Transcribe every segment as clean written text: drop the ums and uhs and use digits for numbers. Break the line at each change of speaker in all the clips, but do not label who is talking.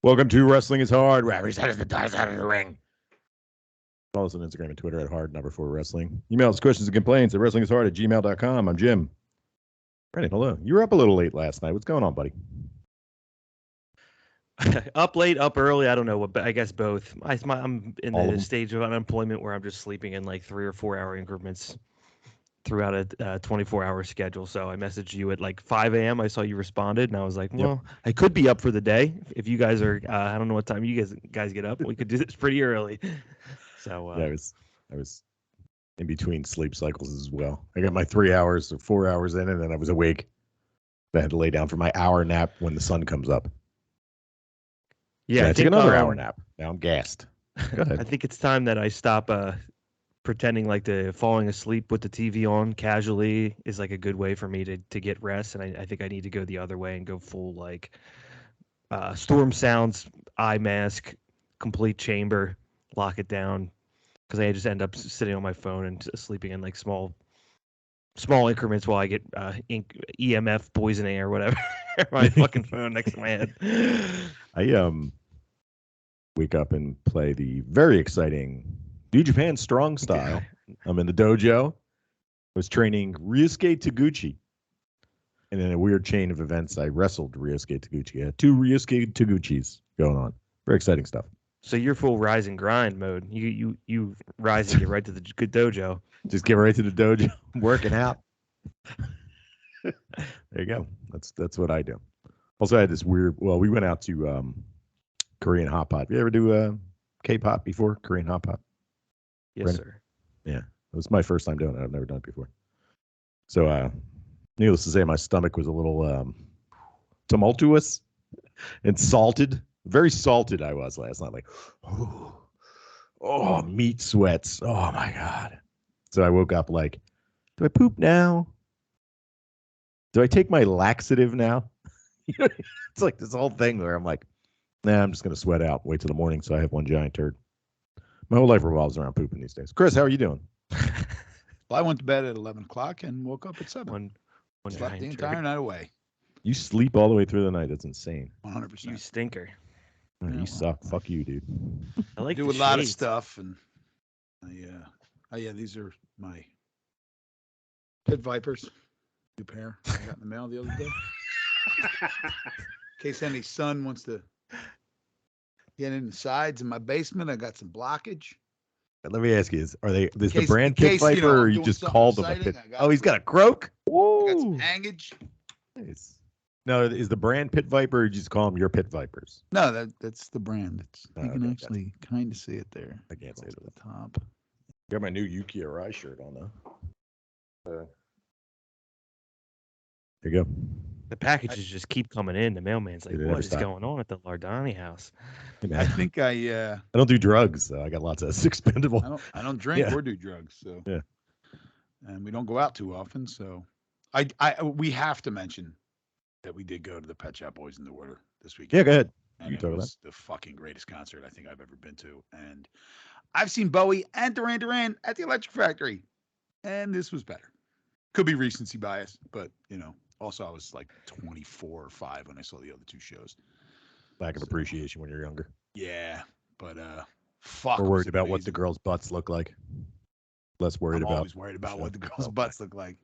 Welcome to Wrestling is Hard, where every side is the dark side of the ring. Follow us on Instagram and Twitter at hard4wrestling. Email us questions and complaints at wrestlingisHard@gmail.com. I'm Jim. Brandon, hello. You were up a little late last night. What's going on, buddy?
Up late, up early. I don't know. I guess both. I'm in
All of
the
them?
stage of unemployment where I'm just sleeping in like 3 or 4 hour increments throughout a 24-hour schedule. So I messaged you at like 5 a.m. I saw you responded, and I was like, well, I could be up for the day. If you guys are, I don't know what time you guys get up. We could do this pretty early. So
Yeah, I was in between sleep cycles as well. I got my 3 hours or 4 hours in, and then I was awake. I had to lay down for my hour nap when the sun comes up.
yeah,
Then
I
I took
think
another hour nap. Now I'm gassed. Go ahead.
I think it's time that I stop pretending like falling asleep with the TV on casually is like a good way for me to get rest, and I think I need to go the other way and go full like storm sounds, eye mask, complete chamber, lock it down, because I just end up sitting on my phone and sleeping in like small increments while I get EMF poisoning or whatever. My fucking phone next to my head.
I wake up and play the very exciting New Japan Strong Style. I'm in the dojo. Was training Ryusuke Taguchi. And in a weird chain of events, I wrestled Ryusuke Taguchi. I had 2 Ryusuke Taguchis going on. Very exciting stuff.
So you're full rise and grind mode. You rise and get right to the good dojo.
Just get right to the dojo, working out. There you go. That's what I do. Also, I had this weird. Well, we went out to Korean hot pot. You ever do K-pop before? Korean hot pot?
Yes,
Brandon?
sir.
Yeah, it was my first time doing it. I've never done it before. So, needless to say, my stomach was a little tumultuous and salted. Very salted I was last night. Like, oh, meat sweats. Oh, my God. So I woke up like, do I poop now? Do I take my laxative now? It's like this whole thing where I'm like, nah, I'm just going to sweat out. Wait till the morning so I have one giant turd. My whole life revolves around pooping these days. Chris, how are you doing?
Well, I went to bed at 11 o'clock and woke up at 7.
One
Slept the
giant
entire
turd.
night away.
You sleep all the way through the night. That's insane.
100%.
You stinker.
Man,
Yeah,
you suck. Fuck you, dude.
I like
do
the
a lot of
shades.
stuff, and these are my pit vipers. New pair I got in the mail the other day. In case any sun wants to get in the sides in my basement, I got some blockage.
Let me ask you: is the
case-
brand
in
Pit
case,
Viper, or
I'm
you
doing
just
something
called them a
exciting,
pit?
I got
Oh, he's
some-
got a croak.
I got some
Woo!
hangage.
Nice. No, is the brand Pit Viper, or you just call them your Pit Vipers?
No, that's the brand.
Oh,
You can
okay,
actually kind of see it there.
I can't see it
At
at
the top.
Got my new Yuki Arai shirt on though. There you go.
The packages just keep coming in. The mailman's like,
Dude, they never
what is
stop.
going on at the Lardani house?
Hey, man,
I think
I don't do drugs, so I got lots of expendable.
I don't drink
Yeah.
or do drugs, so
Yeah.
And we don't go out too often, so we have to mention that we did go to the Pet Shop Boys in the Order this weekend.
Yeah, go ahead.
And
You
it
talk about
was the fucking greatest concert I think I've ever been to. And I've seen Bowie and Duran Duran at the Electric Factory, and this was better. Could be recency bias, but also I was like 24 or 5 when I saw the other 2 shows.
Lack of appreciation when you're younger.
Yeah, but fuck.
We're
it was
worried about what the
amazing.
girls' butts look like. Less worried
I'm
about
always worried about what the girls'
Oh,
butts look like.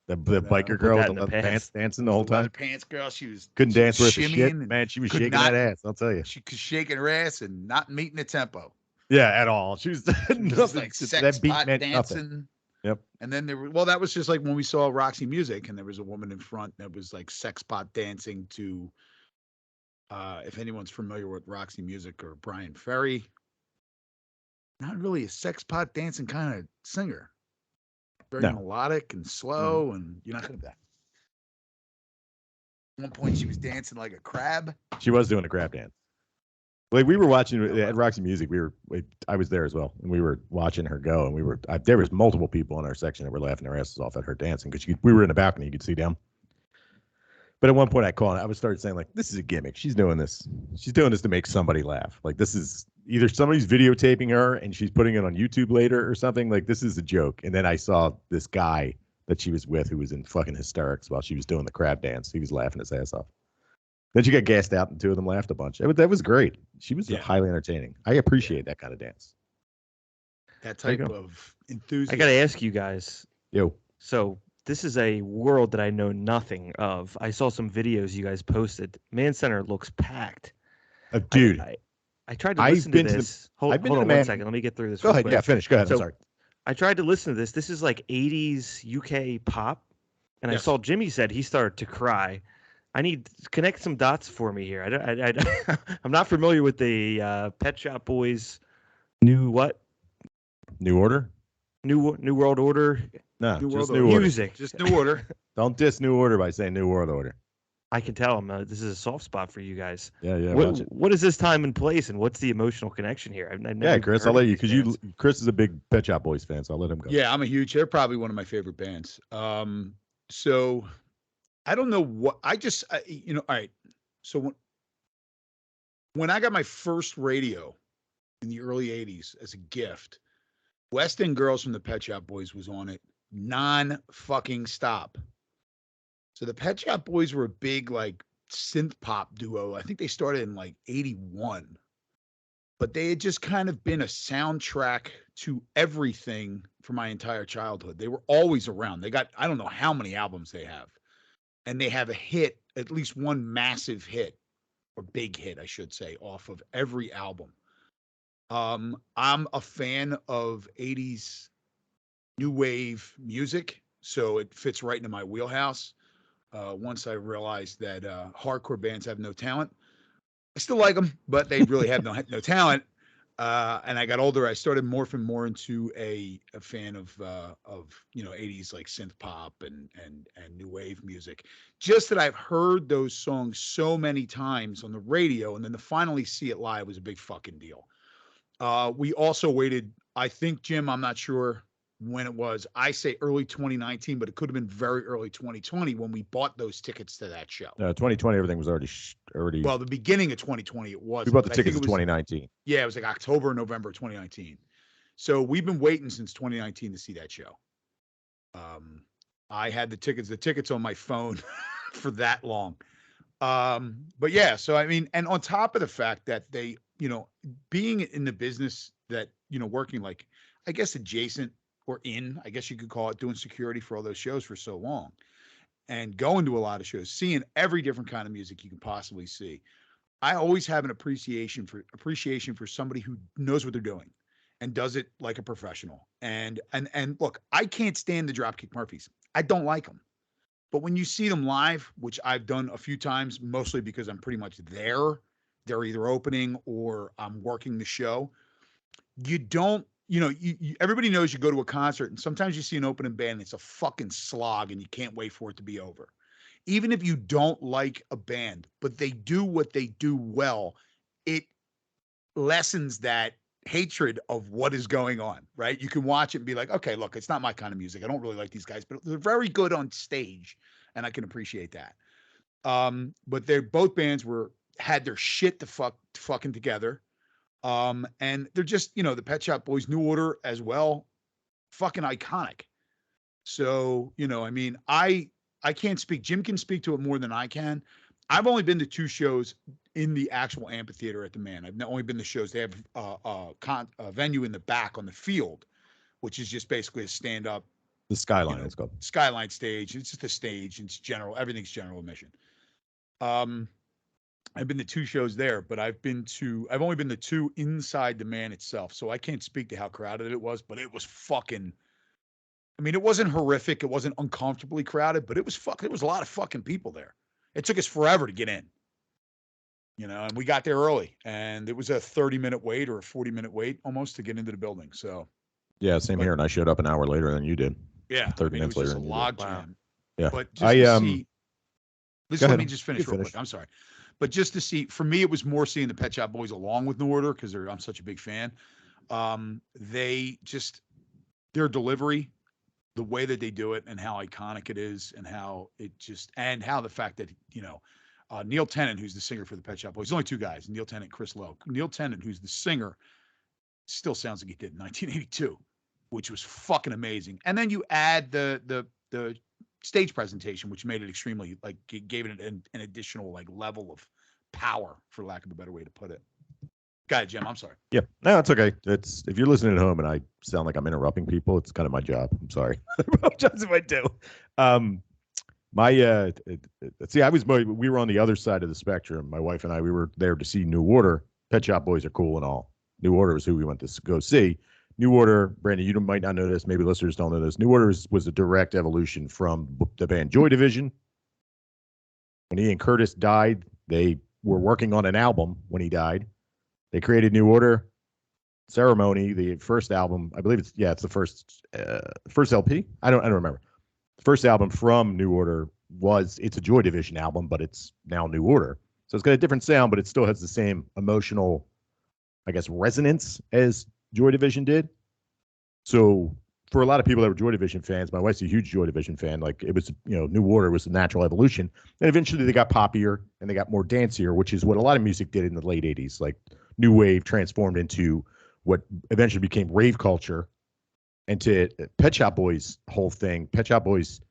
the
But,
biker girl
that
with
in
the
the
pants
past.
dancing the whole
The leather
time.
pants girl, she was
Couldn't
she
dance
was
worth a shit.
shimmying and
Man, she was
could
shaking
not-
that ass. I'll tell you.
She was shaking her ass and not meeting the tempo.
Yeah, at all. She was
She was just
nothing.
like
that
sex
beat
pot
meant
dancing.
nothing. Yep.
And then that was just like when we saw Roxy Music, and there was a woman in front that was like sex pot dancing to. If anyone's familiar with Roxy Music or Brian Ferry, not really a sex pot dancing kind of singer. Very
No.
melodic and slow, and you're not gonna that. At one point, she was dancing like a crab.
She was doing a crab dance. Like we were watching at Roxy Music, I was there as well, and we were watching her go, and there was multiple people in our section that were laughing their asses off at her dancing because we were in the balcony, you could see down. But at one point, I would start saying like, "This is a gimmick. She's doing this. She's doing this to make somebody laugh. Like this is either somebody's videotaping her and she's putting it on YouTube later or something. Like this is a joke." And then I saw this guy that she was with who was in fucking hysterics while she was doing the crab dance. He was laughing his ass off. Then she got gassed out, and two of them laughed a bunch. That was great. She was highly entertaining. I appreciate that kind of dance.
That type of enthusiasm.
I got to ask you guys.
Yo.
So this is a world that I know nothing of. I saw some videos you guys posted. Man Center looks packed.
Dude.
I tried to listen to this. Hold on one second. Let me get through this.
Go ahead.
Quick.
Yeah, finish. Go ahead. I'm sorry.
I tried to listen to this. This is like 80s UK pop. And I saw Jimmy said he started to cry. I need to connect some dots for me here. I'm not familiar with the Pet Shop Boys New Order? New World Order?
No,
New
just
World
New Order.
Music.
Just New Order.
Don't diss New Order by saying New World Order.
I can tell this is a soft spot for you guys.
Yeah.
What is this time and place, and what's the emotional connection here? I've never
Chris, I'll let you, because Chris is a big Pet Shop Boys fan, so I'll let him go.
Yeah, I'm a huge. They're probably one of my favorite bands. So I don't know what all right. So when I got my first radio in the early '80s as a gift, West End Girls from the Pet Shop Boys was on it non-fucking stop. So the Pet Shop Boys were a big like synth pop duo. I think they started in like '81, but they had just kind of been a soundtrack to everything for my entire childhood. They were always around. They got, I don't know how many albums they have, and they have a hit, at least one massive hit or big hit, I should say, off of every album. I'm a fan of 80s new wave music, so it fits right into my wheelhouse. Once I realized that hardcore bands have no talent, I still like them, but they really have no talent. And I got older, I started morphing more into a fan of 80s like synth pop and new wave music. Just that I've heard those songs so many times on the radio, and then to finally see it live was a big fucking deal. We also waited, I think, Jim, I'm not sure when it was. I say early 2019, but it could have been very early 2020 when we bought those tickets to that show.
2020, everything was already.
Well, the beginning of 2020, it was.
We bought the tickets in 2019.
Yeah, it was like October, November 2019. So we've been waiting since 2019 to see that show. I had the tickets on my phone for that long. But yeah, so I mean, and on top of the fact that they, being in the business that, working like, I guess adjacent or I guess you could call it, doing security for all those shows for so long and going to a lot of shows, seeing every different kind of music you can possibly see. I always have an appreciation for somebody who knows what they're doing and does it like a professional. And look, I can't stand the Dropkick Murphys. I don't like them. But when you see them live, which I've done a few times, mostly because I'm pretty much there, they're either opening or I'm working the show. You don't, everybody knows you go to a concert and sometimes you see an opening band, and it's a fucking slog and you can't wait for it to be over. Even if you don't like a band, but they do what they do well, it lessens that hatred of what is going on, right? You can watch it and be like, okay, look, it's not my kind of music. I don't really like these guys, but they're very good on stage and I can appreciate that. But both bands had their shit fucking together. And they're just, the Pet Shop Boys New Order as well, fucking iconic. So, I mean, I can't speak. Jim can speak to it more than I can. I've only been to 2 shows in the actual amphitheater at the Man. I've only been to shows. They have a venue in the back on the field, which is just basically a stand-up.
The Skyline, it's called.
Skyline stage. It's just a stage. It's general. Everything's general admission. I've been to 2 shows there, but I've only been to 2 inside the Man itself. So I can't speak to how crowded it was, but it was fucking, I mean, it wasn't horrific. It wasn't uncomfortably crowded, but it was a lot of fucking people there. It took us forever to get in, and we got there early, and it was a 30-minute wait or a 40-minute wait almost to get into the building. So
yeah, same here. And I showed up an hour later than you did.
Yeah.
30 minutes later.
It was just a log jam.
Yeah.
But just let me just finish real quick. I'm sorry. But just to see, for me, it was more seeing the Pet Shop Boys along with New Order because I'm such a big fan. Their delivery, the way that they do it, and how iconic it is, and how the fact that Neil Tennant, who's the singer for the Pet Shop Boys, only 2 guys, Neil Tennant, Chris Lowe. Neil Tennant, who's the singer, still sounds like he did in 1982, which was fucking amazing. And then you add the stage presentation, which made it extremely like gave it an additional like level of power, for lack of a better way to put it. Go ahead, Jim. I'm sorry.
Yeah, no, it's okay. It's if you're listening at home and I sound like I'm interrupting people, it's kind of my job. I'm sorry. I apologize if I do. We were on the other side of the spectrum. My wife and I, we were there to see New Order. Pet Shop Boys are cool and all. New Order was who we went to go see. New Order, Brandon, you might not know this. Maybe listeners don't know this. New Order was a direct evolution from the band Joy Division. When Ian Curtis died, they were working on an album when he died. They created New Order. Ceremony, the first album, I believe it's the first LP. I don't remember. The first album from New Order it's a Joy Division album, but it's now New Order. So it's got a different sound, but it still has the same emotional, I guess, resonance as Joy Division did. So for a lot of people that were Joy Division fans, my wife's a huge Joy Division fan. Like it was, New Order was a natural evolution. And eventually they got poppier and they got more dancier, which is what a lot of music did in the late 80s. Like new wave transformed into what eventually became rave culture. And to Pet Shop Boys' whole thing, Pet Shop Boys,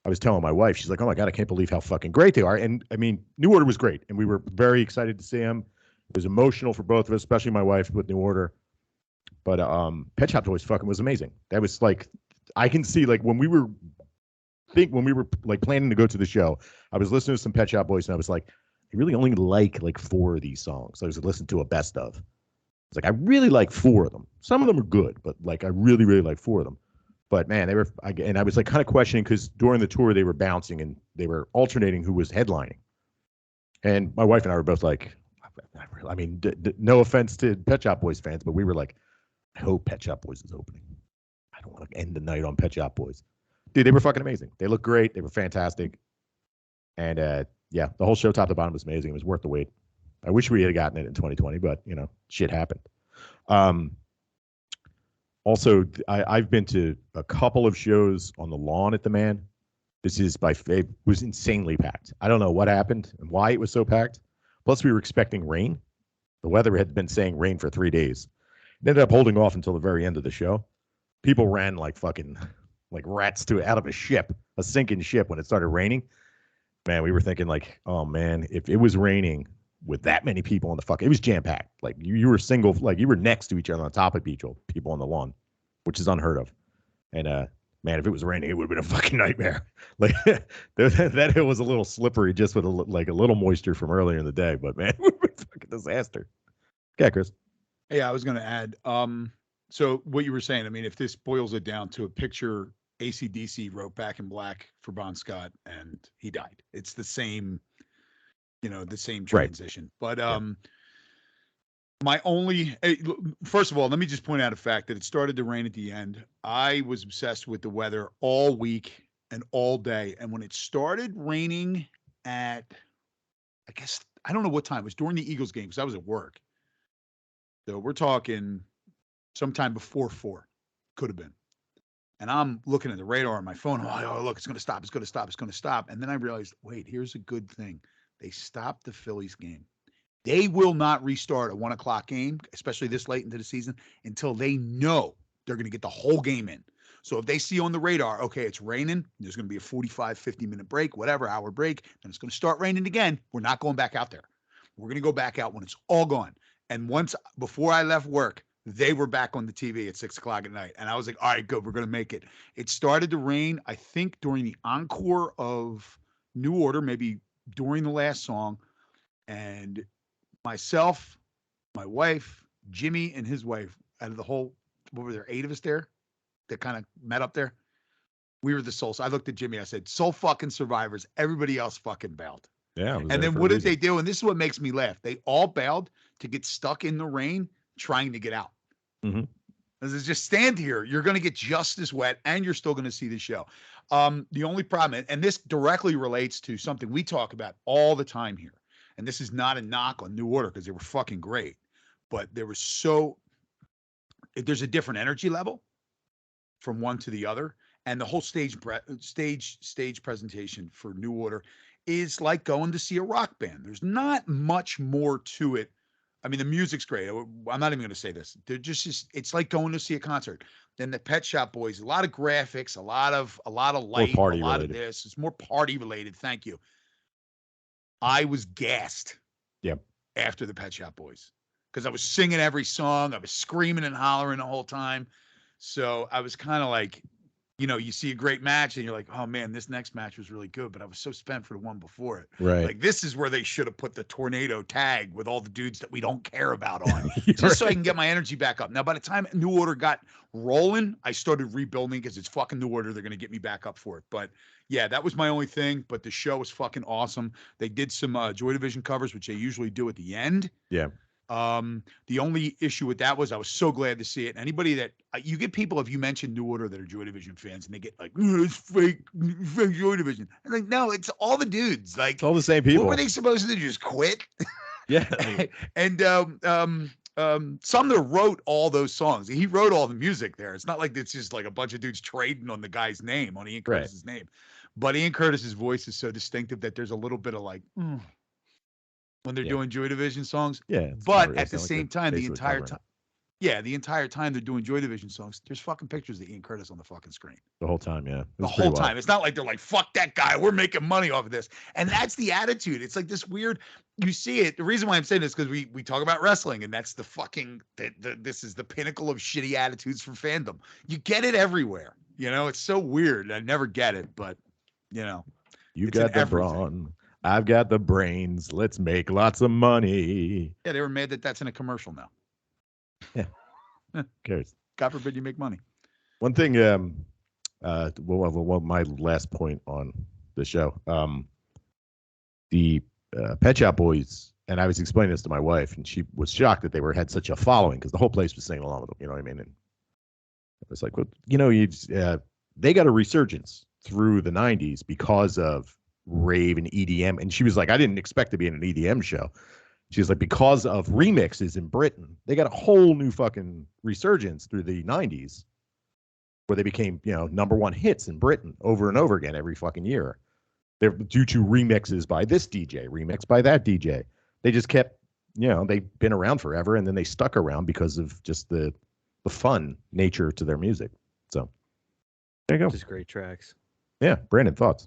I was telling my wife, she's like, oh my God, I can't believe how fucking great they are. And I mean, New Order was great. And we were very excited to see them. It was emotional for both of us, especially my wife with New Order. But Pet Shop Boys fucking was amazing. That was like, I can see like when we were like planning to go to the show, I was listening to some Pet Shop Boys and I was like, I really only like 4 of these songs. I was listening to a best of. It's like I really like 4 of them. Some of them are good, but like I really, really like 4 of them. But man, I was like kind of questioning because during the tour they were bouncing and they were alternating who was headlining. And my wife and I were both like, I mean, no offense to Pet Shop Boys fans, but we were like, I hope Pet Shop Boys is opening. I don't want to end the night on Pet Shop Boys. Dude, they were fucking amazing. They looked great. They were fantastic. And the whole show top to bottom was amazing. It was worth the wait. I wish we had gotten it in 2020, but shit happened. Also, I've been to a couple of shows on the lawn at the Man. This is it was insanely packed. I don't know what happened and why it was so packed. Plus, we were expecting rain. The weather had been saying rain for 3 days. It ended up holding off until the very end of the show. People ran like fucking like rats out of a sinking ship when it started raining. Man, we were thinking like, oh man, if it was raining with that many people on it was jam packed. Like you were single, like you were next to each other on top of people on the lawn, which is unheard of. And man, if it was raining, it would have been a fucking nightmare. Like that hill was a little slippery just with a little moisture from earlier in the day. But man, it would have been a fucking disaster. Okay, Chris.
Yeah, I was going to add. So what you were saying, I mean, if this boils it down to a picture, AC/DC wrote Back in Black for Bon Scott, and he died. It's the same. The same transition. Right. But first of all, let me just point out a fact that it started to rain at the end. I was obsessed with the weather all week and all day. And when it started raining at, I guess, I don't know what time, it was during the Eagles game because I was at work. So we're talking sometime before 4, could have been. And I'm looking at the radar on my phone. Oh, look, it's going to stop. It's going to stop. It's going to stop. And then I realized, wait, here's a good thing. They stopped the Phillies game. They will not restart a 1:00 game, especially this late into the season, until they know they're going to get the whole game in. So if they see on the radar, okay, it's raining, there's going to be a 45, 50-minute break, whatever, hour break, and it's going to start raining again, we're not going back out there. We're going to go back out when it's all gone. And before I left work, they were back on the TV at 6:00 at night. And I was like, all right, good, we're going to make it. It started to rain, I think, during the encore of New Order, maybe during the last song, and myself, my wife, Jimmy and his wife, out of the whole, what were there, 8 of us there that kind of met up there? We were the souls. I looked at Jimmy, I said, soul fucking survivors. Everybody else fucking bailed.
Yeah.
And then what did they do? And this is what makes me laugh. They all bailed to get stuck in the rain trying to get out.
Mm-hmm.
As just stand here, you're going to get just as wet and you're still going to see the show. The only problem, and this directly relates to something we talk about all the time here, and this is not a knock on New Order because they were fucking great, but there's a different energy level from one to the other, and the whole stage presentation for New Order is like going to see a rock band. There's not much more to it I mean, the music's great. I'm not even going to say this. They're just, it's like going to see a concert. Then the Pet Shop Boys, a lot of graphics, a lot of light,
party
a lot
related.
of this. It's more party related. Thank you. I was gassed.
Yep.
After the Pet Shop Boys, because I was singing every song, I was screaming and hollering the whole time. So I was kind of like, you know, you see a great match and you're like, oh man, this next match was really good, but I was so spent for the one before it.
Right.
Like this is where they should have put the tornado tag with all the dudes that we don't care about on, just so I can get my energy back up. Now, by the time New Order got rolling, I started rebuilding because it's fucking New Order. They're going to get me back up for it. But yeah, that was my only thing. But the show was fucking awesome. They did some Joy Division covers, which they usually do at the end.
Yeah.
The only issue with that was I was so glad to see it. Anybody that you get people, if you mention New Order that are Joy Division fans, and they get like, it's fake Joy Division. I'm like, no, it's all the dudes. Like,
it's all the same people.
What were they supposed to do? Just quit?
Yeah.
And Sumner wrote all those songs. He wrote all the music there. It's not like it's just like a bunch of dudes trading on the guy's name, on Ian Curtis's name. But Ian Curtis's voice is so distinctive that there's a little bit of like, when they're doing Joy Division songs.
Yeah.
But at the same time, the entire time, the entire time they're doing Joy Division songs, there's fucking pictures of Ian Curtis on the fucking screen.
The whole time, yeah.
The whole time. It's not like they're like, fuck that guy. We're making money off of this. And that's the attitude. It's like this weird, you see it. The reason why I'm saying this is because we talk about wrestling, and that's the fucking, this is the pinnacle of shitty attitudes for fandom. You get it everywhere. You know, it's so weird. I never get it, but, you know.
You got the brawn. I've got the brains. Let's make lots of money.
Yeah, they were mad that that's in a commercial now.
Yeah. Who cares?
God forbid you make money.
One thing, well, my last point on the show, the Pet Shop Boys, and I was explaining this to my wife, and she was shocked that they had such a following because the whole place was singing along with them. You know what I mean? And it was like, well, you know, they got a resurgence through the 90s because of rave and EDM. And she was like, I didn't expect to be in an EDM show. She was like, because of remixes in Britain, they got a whole new fucking resurgence through the 90s where they became, you know, #1 hits in Britain over and over again every fucking year. They're due to remixes by this DJ, remix by that DJ. They just kept, you know, they've been around forever, and then they stuck around because of just the fun nature to their music. So there you go.
Just great tracks.
Yeah. Brandon, thoughts?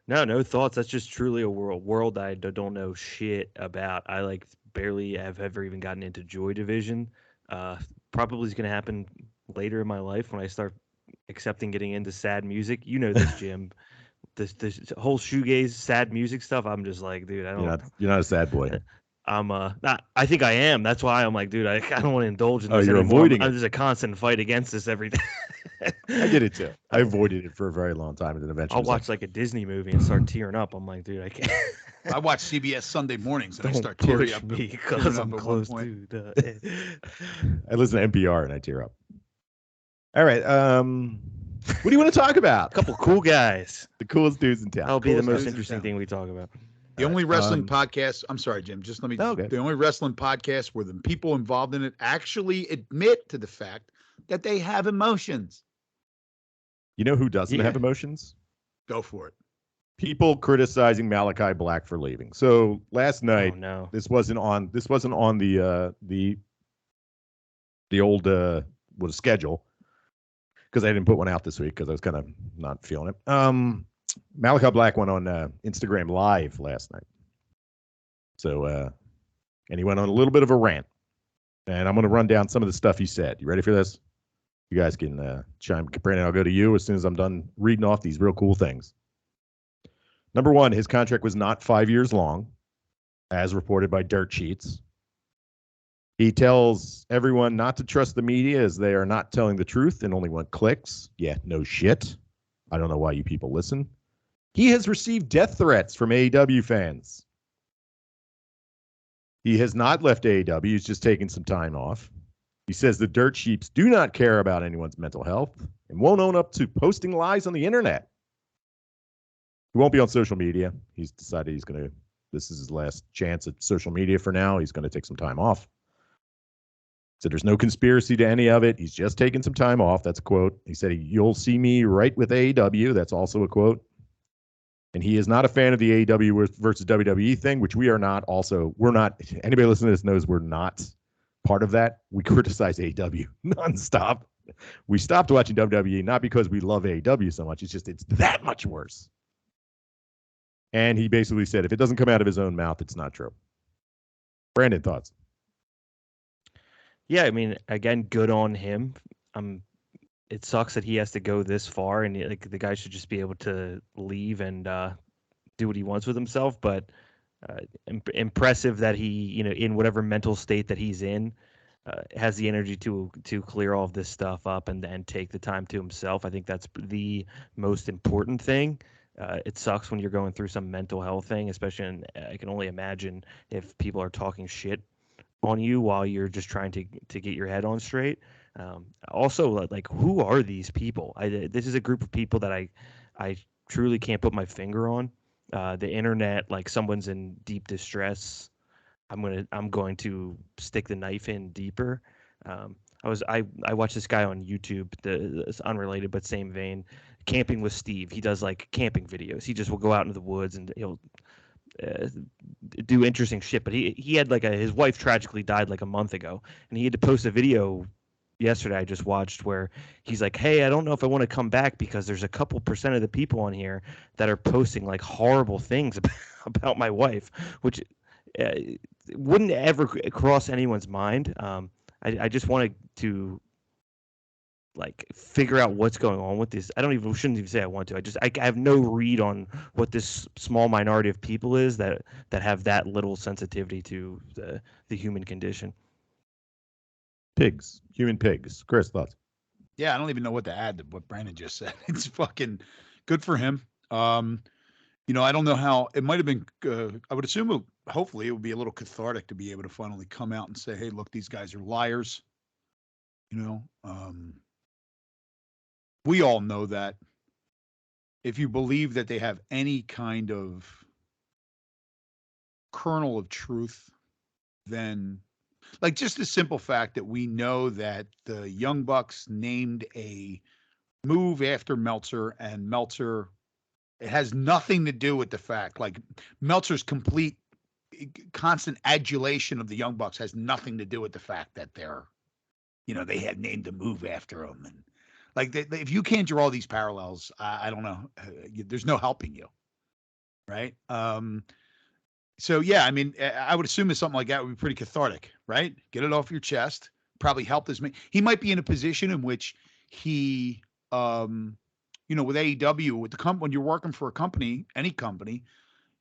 No thoughts. That's just truly a world I don't know shit about. I like barely have ever even gotten into Joy Division. Probably is going to happen later in my life when I start accepting getting into sad music. You know this, Jim. this whole shoegaze sad music stuff. I'm just like, dude, I don't.
You're not a sad boy.
I'm not. I think I am. That's why I'm like, dude, I don't want to indulge in this.
You're
anymore.
avoiding it.
There's a constant fight against this every day.
I did it too. I avoided it for a very long time, and then eventually
I'll watch like a Disney movie and start tearing up. I'm like, dude, I can't.
I watch CBS Sunday mornings and I
Don't
start tearing
push
up
me because I'm close to.
I listen to NPR and I tear up. All right. What do you want to talk about?
A couple cool guys.
The coolest dudes in town.
That'll be the most
dudes in
interesting
town.
thing we talk about.
The only wrestling podcast, I'm sorry, Jim, just let me,
Okay.
the only wrestling podcast where the people involved in it actually admit to the fact that they have emotions.
You know who doesn't
Yeah.
have emotions?
Go for it.
People criticizing Malakai Black for leaving. So last night,
Oh no.
this wasn't on the old schedule because I didn't put one out this week because I was kind of not feeling it. Malakai Black went on Instagram Live last night. So and he went on a little bit of a rant. And I'm going to run down some of the stuff he said. You ready for this? You guys can chime. Brandon, I'll go to you as soon as I'm done reading off these real cool things. Number one, his contract was not 5 years long, as reported by Dirt Sheets. He tells everyone not to trust the media as they are not telling the truth and only want clicks. Yeah, no shit. I don't know why you people listen. He has received death threats from AEW fans. He has not left AEW. He's just taken some time off. He says the Dirt Sheeps do not care about anyone's mental health and won't own up to posting lies on the internet. He won't be on social media. He's decided this is his last chance at social media for now. He's going to take some time off. So there's no conspiracy to any of it. He's just taking some time off. That's a quote. He said, you'll see me right with AEW. That's also a quote. And he is not a fan of the AEW versus WWE thing, which we are not. Also, we're not. Anybody listening to this knows we're not part of that. We criticize AEW nonstop. We stopped watching WWE not because we love AEW so much. It's just it's that much worse. And he basically said, if it doesn't come out of his own mouth, it's not true. Brandon, thoughts?
Yeah, I mean, again, good on him. It sucks that he has to go this far, and like the guy should just be able to leave and do what he wants with himself. But impressive that he, in whatever mental state that he's in, has the energy to clear all of this stuff up and take the time to himself. I think that's the most important thing. It sucks when you're going through some mental health thing, especially I can only imagine if people are talking shit on you while you're just trying to get your head on straight. Also, like, who are these people? This is a group of people that I truly can't put my finger on. The internet, like someone's in deep distress, I'm going to stick the knife in deeper. I watched this guy on YouTube. It's unrelated but same vein. Camping with Steve. He does like camping videos. He just will go out into the woods and he'll do interesting shit. But he had like his wife tragically died like a month ago, and he had to post a video yesterday I just watched where he's like, hey, I don't know if I want to come back because there's a couple % of the people on here that are posting like horrible things about my wife, which wouldn't ever cross anyone's mind. I just wanted to like figure out what's going on with this. Shouldn't even say I want to. I have no read on what this small minority of people is that have that little sensitivity to the human condition.
Human pigs. Chris, thoughts?
Yeah, I don't even know what to add to what Brandon just said. It's fucking good for him. I don't know how it might have been. I would assume, hopefully, it would be a little cathartic to be able to finally come out and say, "Hey, look, these guys are liars." We all know that if you believe that they have any kind of kernel of truth, then like just the simple fact that we know that the Young Bucks named a move after Meltzer, and Meltzer, it has nothing to do with the fact, like Meltzer's complete constant adulation of the Young Bucks has nothing to do with the fact that they had named a move after him. And like, if you can't draw these parallels, I don't know, there's no helping you. Right. So, yeah, I mean, I would assume that something like that would be pretty cathartic, right? Get it off your chest, probably help this man. He might be in a position in which he, with AEW, with the when you're working for a company, any company,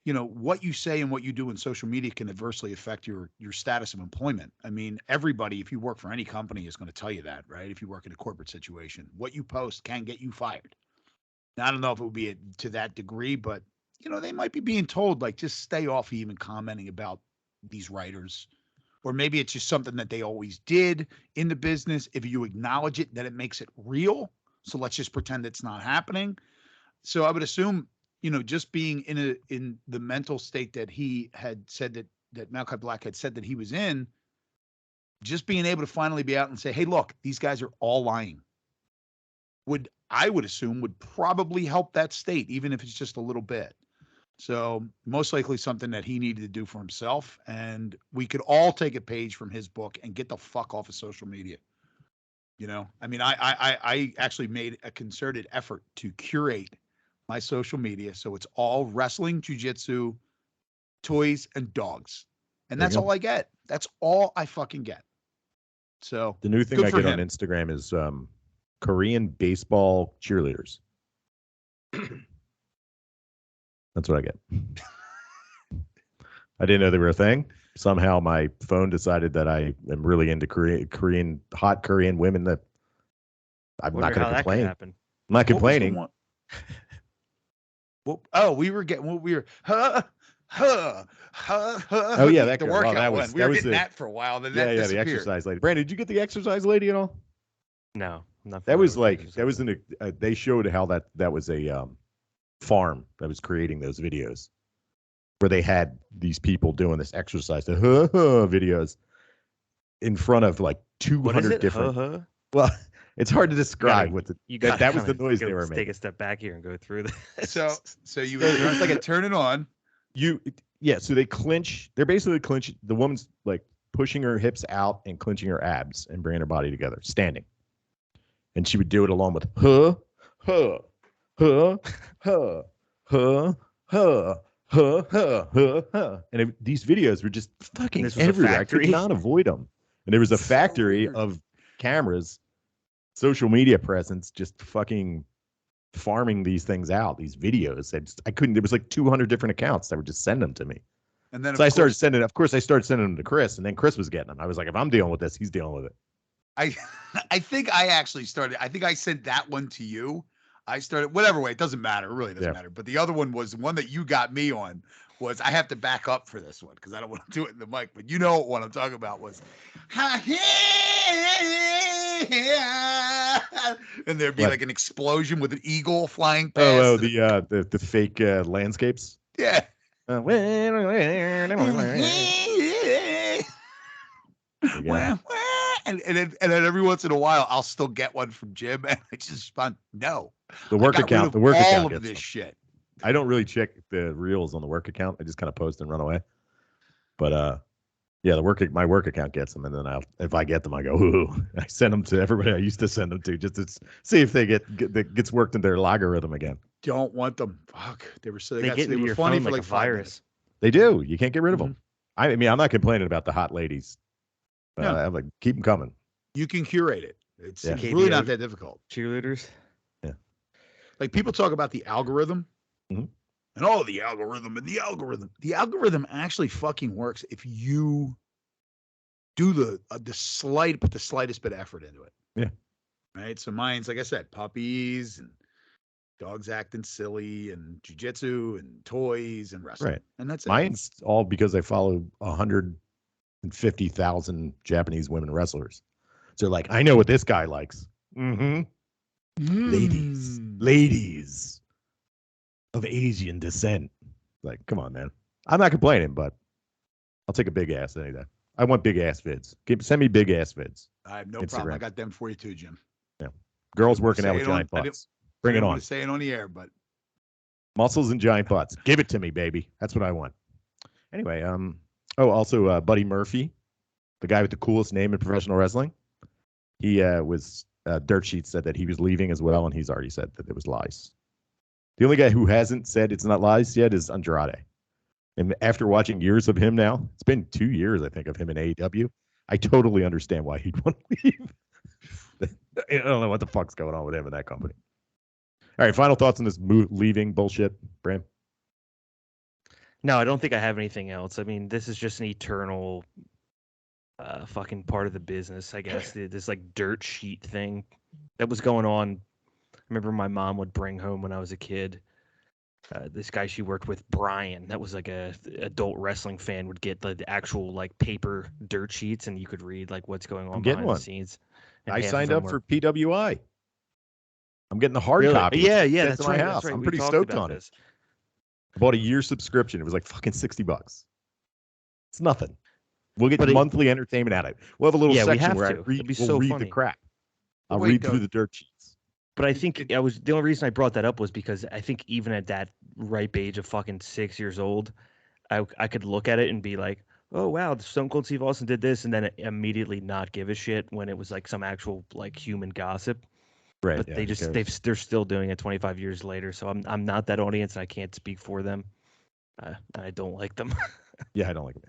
what you say and what you do in social media can adversely affect your status of employment. I mean, everybody, if you work for any company, is going to tell you that, right? If you work in a corporate situation, what you post can get you fired. Now, I don't know if it would be to that degree, but they might be being told, like, just stay off even commenting about these writers. Or maybe it's just something that they always did in the business. If you acknowledge it, then it makes it real. So let's just pretend it's not happening. So I would assume, just being in the mental state that he had said that Malakai Black had said that he was in, just being able to finally be out and say, hey, look, these guys are all lying, I would assume would probably help that state, even if it's just a little bit. So most likely something that he needed to do for himself. And we could all take a page from his book and get the fuck off of social media. I mean, I actually made a concerted effort to curate my social media so it's all wrestling, jiu-jitsu, toys, and dogs. And that's all I get. That's all I fucking get. So
the new thing I get on Instagram is Korean baseball cheerleaders. That's what I get. I didn't know they were a thing. Somehow my phone decided that I am really into hot Korean women. That I'm not going to complain. I'm not complaining.
We were getting what we were. Oh
yeah, that
the
girl.
workout one. We were getting that for a while. Then that disappeared.
The exercise lady. Brandon, did you get the exercise lady at all?
No, not.
That was like that was in a. They showed how that was a farm that was creating those videos, where they had these people doing this exercise videos in front of like 200 different.
Well,
It's hard to describe
gotta-
what the
You
that,
got
that was the noise they were
Take
making.
a step back here and go through this.
So you it's like a turn it on.
So they clinch. They're basically clinch. The woman's like pushing her hips out and clinching her abs and bringing her body together, standing. And she would do it along with huh, huh, huh, huh, huh, huh, huh, huh, huh, huh. And these videos were just fucking
this was a
everywhere. I
factory?
could not avoid them. And there was a
So
factory
weird.
of cameras, social media presence, just fucking farming these things out, these videos. I couldn't. There was like 200 different accounts that would just send them to me.
And then
So I started sending. Of course, I started sending them to Chris, and then Chris was getting them. I was like, if I'm dealing with this, he's dealing with it.
I think I actually started. I think I sent that one to you. I started whatever way. It doesn't matter. It really doesn't matter. But the other one was the one that you got me on. Was I have to back up for this one because I don't want to do it in the mic. But you know what I'm talking about was, and there'd be like an explosion with an eagle flying past.
The fake landscapes.
Yeah. And then every once in a while, I'll still get one from Jim, and I just respond, "No."
The work account. The work
all
account
of
gets
this
them.
shit.
I don't really check the reels on the work account. I just kind of post and run away. But yeah, my work account gets them, and then if I get them, I go, ooh. I send them to everybody I used to send them to, just to see if they gets worked into their logarithm again.
Don't want them. Fuck. They were so
They get
they
into
were
your
funny
phone
for
like
like
a
5
virus.
minutes.
They do. You can't get rid of them.
Mm-hmm.
I mean, I'm not complaining about the hot ladies.
No.
I'm like, keep them coming.
You can curate it. It's
Yeah.
really not that difficult.
Cheerleaders.
Yeah.
Like people talk about the algorithm.
Mhm.
And the algorithm and the algorithm. The algorithm actually fucking works if you do put the slightest bit of effort into it.
Yeah.
Right. So mine's, like I said, puppies and dogs acting silly and jujitsu and toys and wrestling.
Right.
And that's it.
Mine's all because I follow 150,000 Japanese women wrestlers. So like, I know what this guy likes. Mm-hmm. Ladies of Asian descent. Like, come on, man. I'm not complaining, but I'll take a big ass any day. I want big ass vids. Send me big ass vids.
I have no problem. I got them for you too, Jim.
Yeah. Girls working out with giant butts. Bring it on.
I don't want to say it on the air, but
muscles and giant butts. Give it to me, baby. That's what I want. Anyway, also Buddy Murphy, the guy with the coolest name in professional wrestling. He was Dirt Sheet said that he was leaving as well, and he's already said that it was lies. The only guy who hasn't said it's not lies yet is Andrade. And after watching years of him now, it's been 2 years, I think, of him in AEW. I totally understand why he'd want to leave. I don't know what the fuck's going on with him in that company. All right, final thoughts on this leaving bullshit, Bram?
No, I don't think I have anything else. I mean, this is just an eternal fucking part of the business, I guess. This like dirt sheet thing that was going on. I remember my mom would bring home when I was a kid. This guy she worked with, Brian, that was like a adult wrestling fan, would get the actual like paper dirt sheets, and you could read like what's going on behind the scenes. And
I signed up for PWI. I'm getting the hard copy.
Yeah,
that's
right.
House.
That's right.
I'm
We
pretty
talked
stoked
about
on
this.
it. I bought a year subscription. It was like fucking $60. It's nothing. We'll get monthly entertainment out of it. We'll have a little section where I read the crap. I'll read through the dirt sheets.
But I think the only reason I brought that up was because I think even at that ripe age of fucking 6 years old, I could look at it and be like, oh wow, Stone Cold Steve Austin did this, and then immediately not give a shit when it was like some actual like human gossip.
Right.
But they're still doing it 25 years later. So I'm not that audience, and I can't speak for them. I don't like them.
Yeah, I don't like it.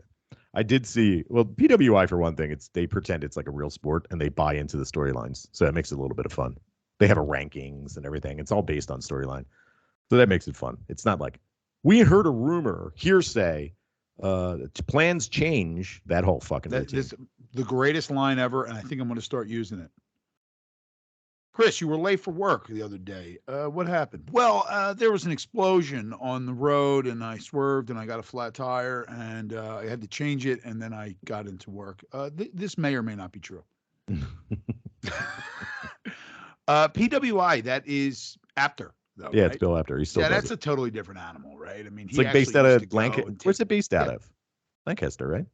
I did see, well, PWI for one thing, they pretend it's like a real sport and they buy into the storylines. So that makes it a little bit of fun. They have a rankings and everything. It's all based on storyline. So that makes it fun. It's not like we heard a rumor, hearsay, plans change, that whole fucking routine.
The greatest line ever, and I think I'm going to start using it. Chris, you were late for work the other day. What happened? Well, there was an explosion on the road, and I swerved, and I got a flat tire, and I had to change it, and then I got into work. This may or may not be true. PWI, that is Apter, though.
Yeah,
right?
it's Bill Apter. He's still
that's a totally different animal, right? I mean,
it's like based out of Lancaster. Where's it based out of? Lancaster, right?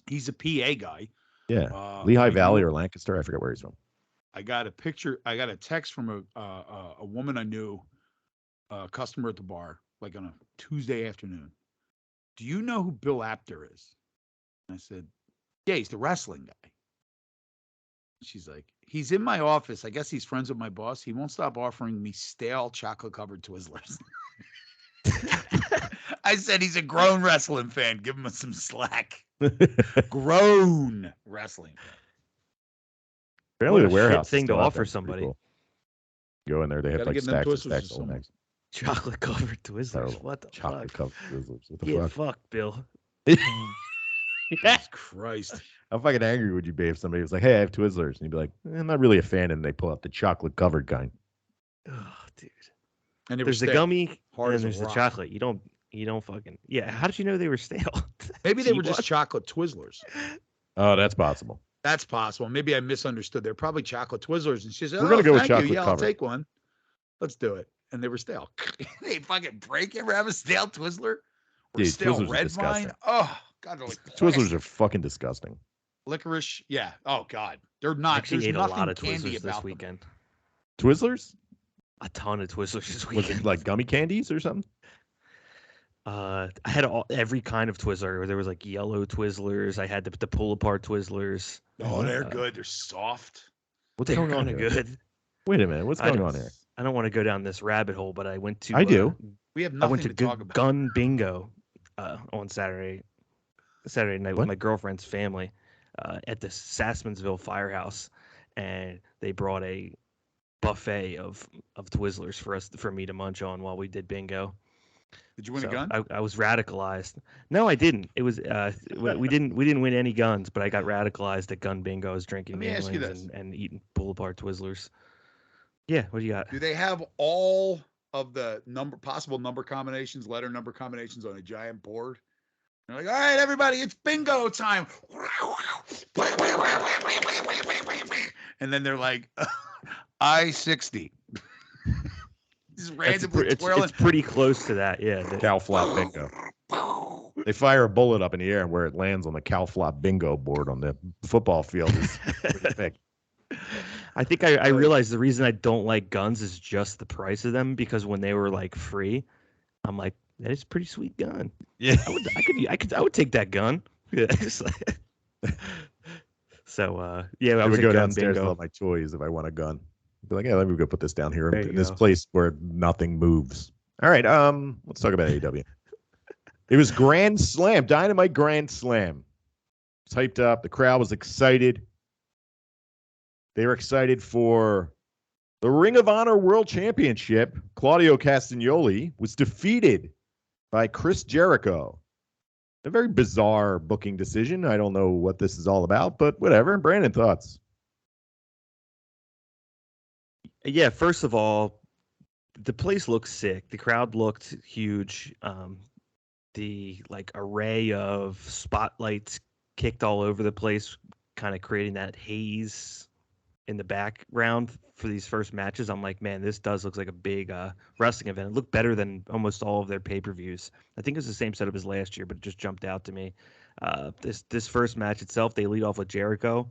He's a PA guy.
Yeah, Lehigh Valley or Lancaster. I forget where he's from.
I got a picture. I got a text from a woman I knew, a customer at the bar, like on a Tuesday afternoon. Do you know who Bill Apter is? And I said, yeah, he's the wrestling guy. She's like, he's in my office. I guess he's friends with my boss. He won't stop offering me stale chocolate-covered Twizzlers. I said, he's a grown wrestling fan. Give him some slack. Grown wrestling fan.
Apparently,
What
the
a shit
warehouse
thing to
still out
offer
there. It's pretty
somebody.
cool. Go in there, they have
Gotta
like
get them
stacks and
Twizzlers
stacks
to
of
someone.
eggs.
Chocolate covered Twizzlers.
Terrible.
What the
Chocolate
fuck?
covered Twizzlers. What the
Yeah,
fuck?
fuck, Bill.
Jesus Christ.
How fucking angry would you be if somebody was like, "Hey, I have Twizzlers," and you'd be like, "I'm not really a fan," and they pull out the chocolate covered kind.
Oh, dude.
And they were
There's the
stale.
gummy,
Hard
and
as
then
a
there's the
rock.
chocolate. You don't fucking. Yeah, how did you know they were stale?
Maybe they were
What?
just chocolate Twizzlers.
Oh, that's possible.
That's possible. Maybe I misunderstood. They're probably chocolate Twizzlers. And she said,
We're gonna go with
thank you.
chocolate
Yeah, I'll
covered.
take one. Let's do it. And they were stale. They fucking break. You ever have a stale Twizzler? Or
Dude,
stale
Twizzlers are
red
disgusting.
vine? Oh, God. They're like
Twizzlers
plastic.
are fucking disgusting.
Licorice. Yeah. Oh, God. They're
I
not.
actually
There's
ate a
nothing
lot of
candy
Twizzlers
about
this weekend.
Twizzlers?
A ton of Twizzlers this
Was
weekend.
it like gummy candies or something?
I had every kind of Twizzler. There was like yellow Twizzlers. I had the pull apart Twizzlers.
Oh, they're good. They're soft.
What's
They were
going on
kind of
here?
good.
Wait a minute. What's
I
going
don't-
on here?
I don't want to go down this rabbit hole, but I went to.
I do.
We have
I
nothing
went to
to talk about.
gun bingo on Saturday night
What?
with my girlfriend's family at the Sassmansville Firehouse, and they brought a buffet of Twizzlers for me to munch on while we did bingo.
Did you win
So
a gun?
I was radicalized. No, I didn't. It was we didn't win any guns, but I got radicalized at gun bingo. I was drinking
Let me ask you
Manlings
this.
and eating pull apart Twizzlers. Yeah, what do you got?
Do they have all of the possible number combinations, letter number combinations on a giant board? They're like, all right, everybody, it's bingo time. And then they're like, I-60. Just randomly twirling.
It's pretty close to that. Yeah.
Cow flop bingo. They fire a bullet up in the air, and where it lands on the cow flop bingo board on the football field is pretty thick.
I think I realized the reason I don't like guns is just the price of them, because when they were like free, I'm like, that is a pretty sweet gun.
Yeah.
I would take that gun. Yeah. So yeah, I
I
was
would
at
go
gun
downstairs with
bingo.
all my toys if I want a gun. Be like, yeah, let me go put this down here
There
in
you
this
go.
place where nothing moves. All right, let's talk about AEW. It was Grand Slam, Dynamite Grand Slam. It's hyped up. The crowd was excited. They were excited for the Ring of Honor World Championship. Claudio Castagnoli was defeated by Chris Jericho. A very bizarre booking decision. I don't know what this is all about, but whatever. Brandon, thoughts?
Yeah, first of all, the place looked sick. The crowd looked huge. The like array of spotlights kicked all over the place, kind of creating that haze in the background for these first matches. I'm like, man, this does look like a big wrestling event. It looked better than almost all of their pay-per-views. I think it was the same setup as last year, but it just jumped out to me. This first match itself, they lead off with Jericho.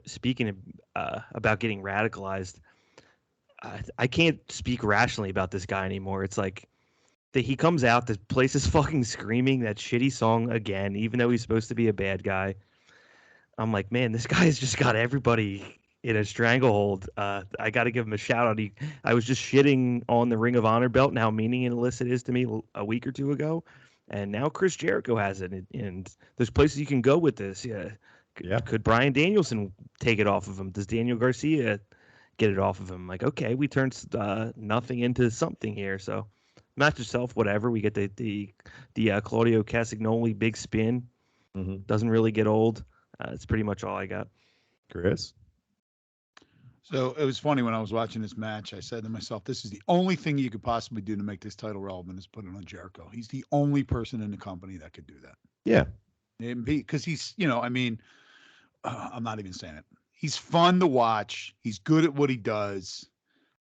Speaking about getting radicalized, I can't speak rationally about this guy anymore. It's like he comes out, the place is fucking screaming that shitty song again, even though he's supposed to be a bad guy. I'm like, man, this guy's just got everybody in a stranglehold. I got to give him a shout out. I was just shitting on the Ring of Honor belt and how meaningless it is to me a week or two ago, and now Chris Jericho has it. And there's places you can go with this. Yeah. Could Bryan Danielson take it off of him? Does Daniel Garcia get it off of him? Like, okay, we turned nothing into something here. So match itself, whatever. We get the Claudio Castagnoli big spin.
Mm-hmm.
Doesn't really get old. It's pretty much all I got.
Chris?
So it was funny when I was watching this match. I said to myself, this is the only thing you could possibly do to make this title relevant is put it on Jericho. He's the only person in the company that could do that.
Yeah.
Because he's, I'm not even saying it. He's fun to watch. He's good at what he does.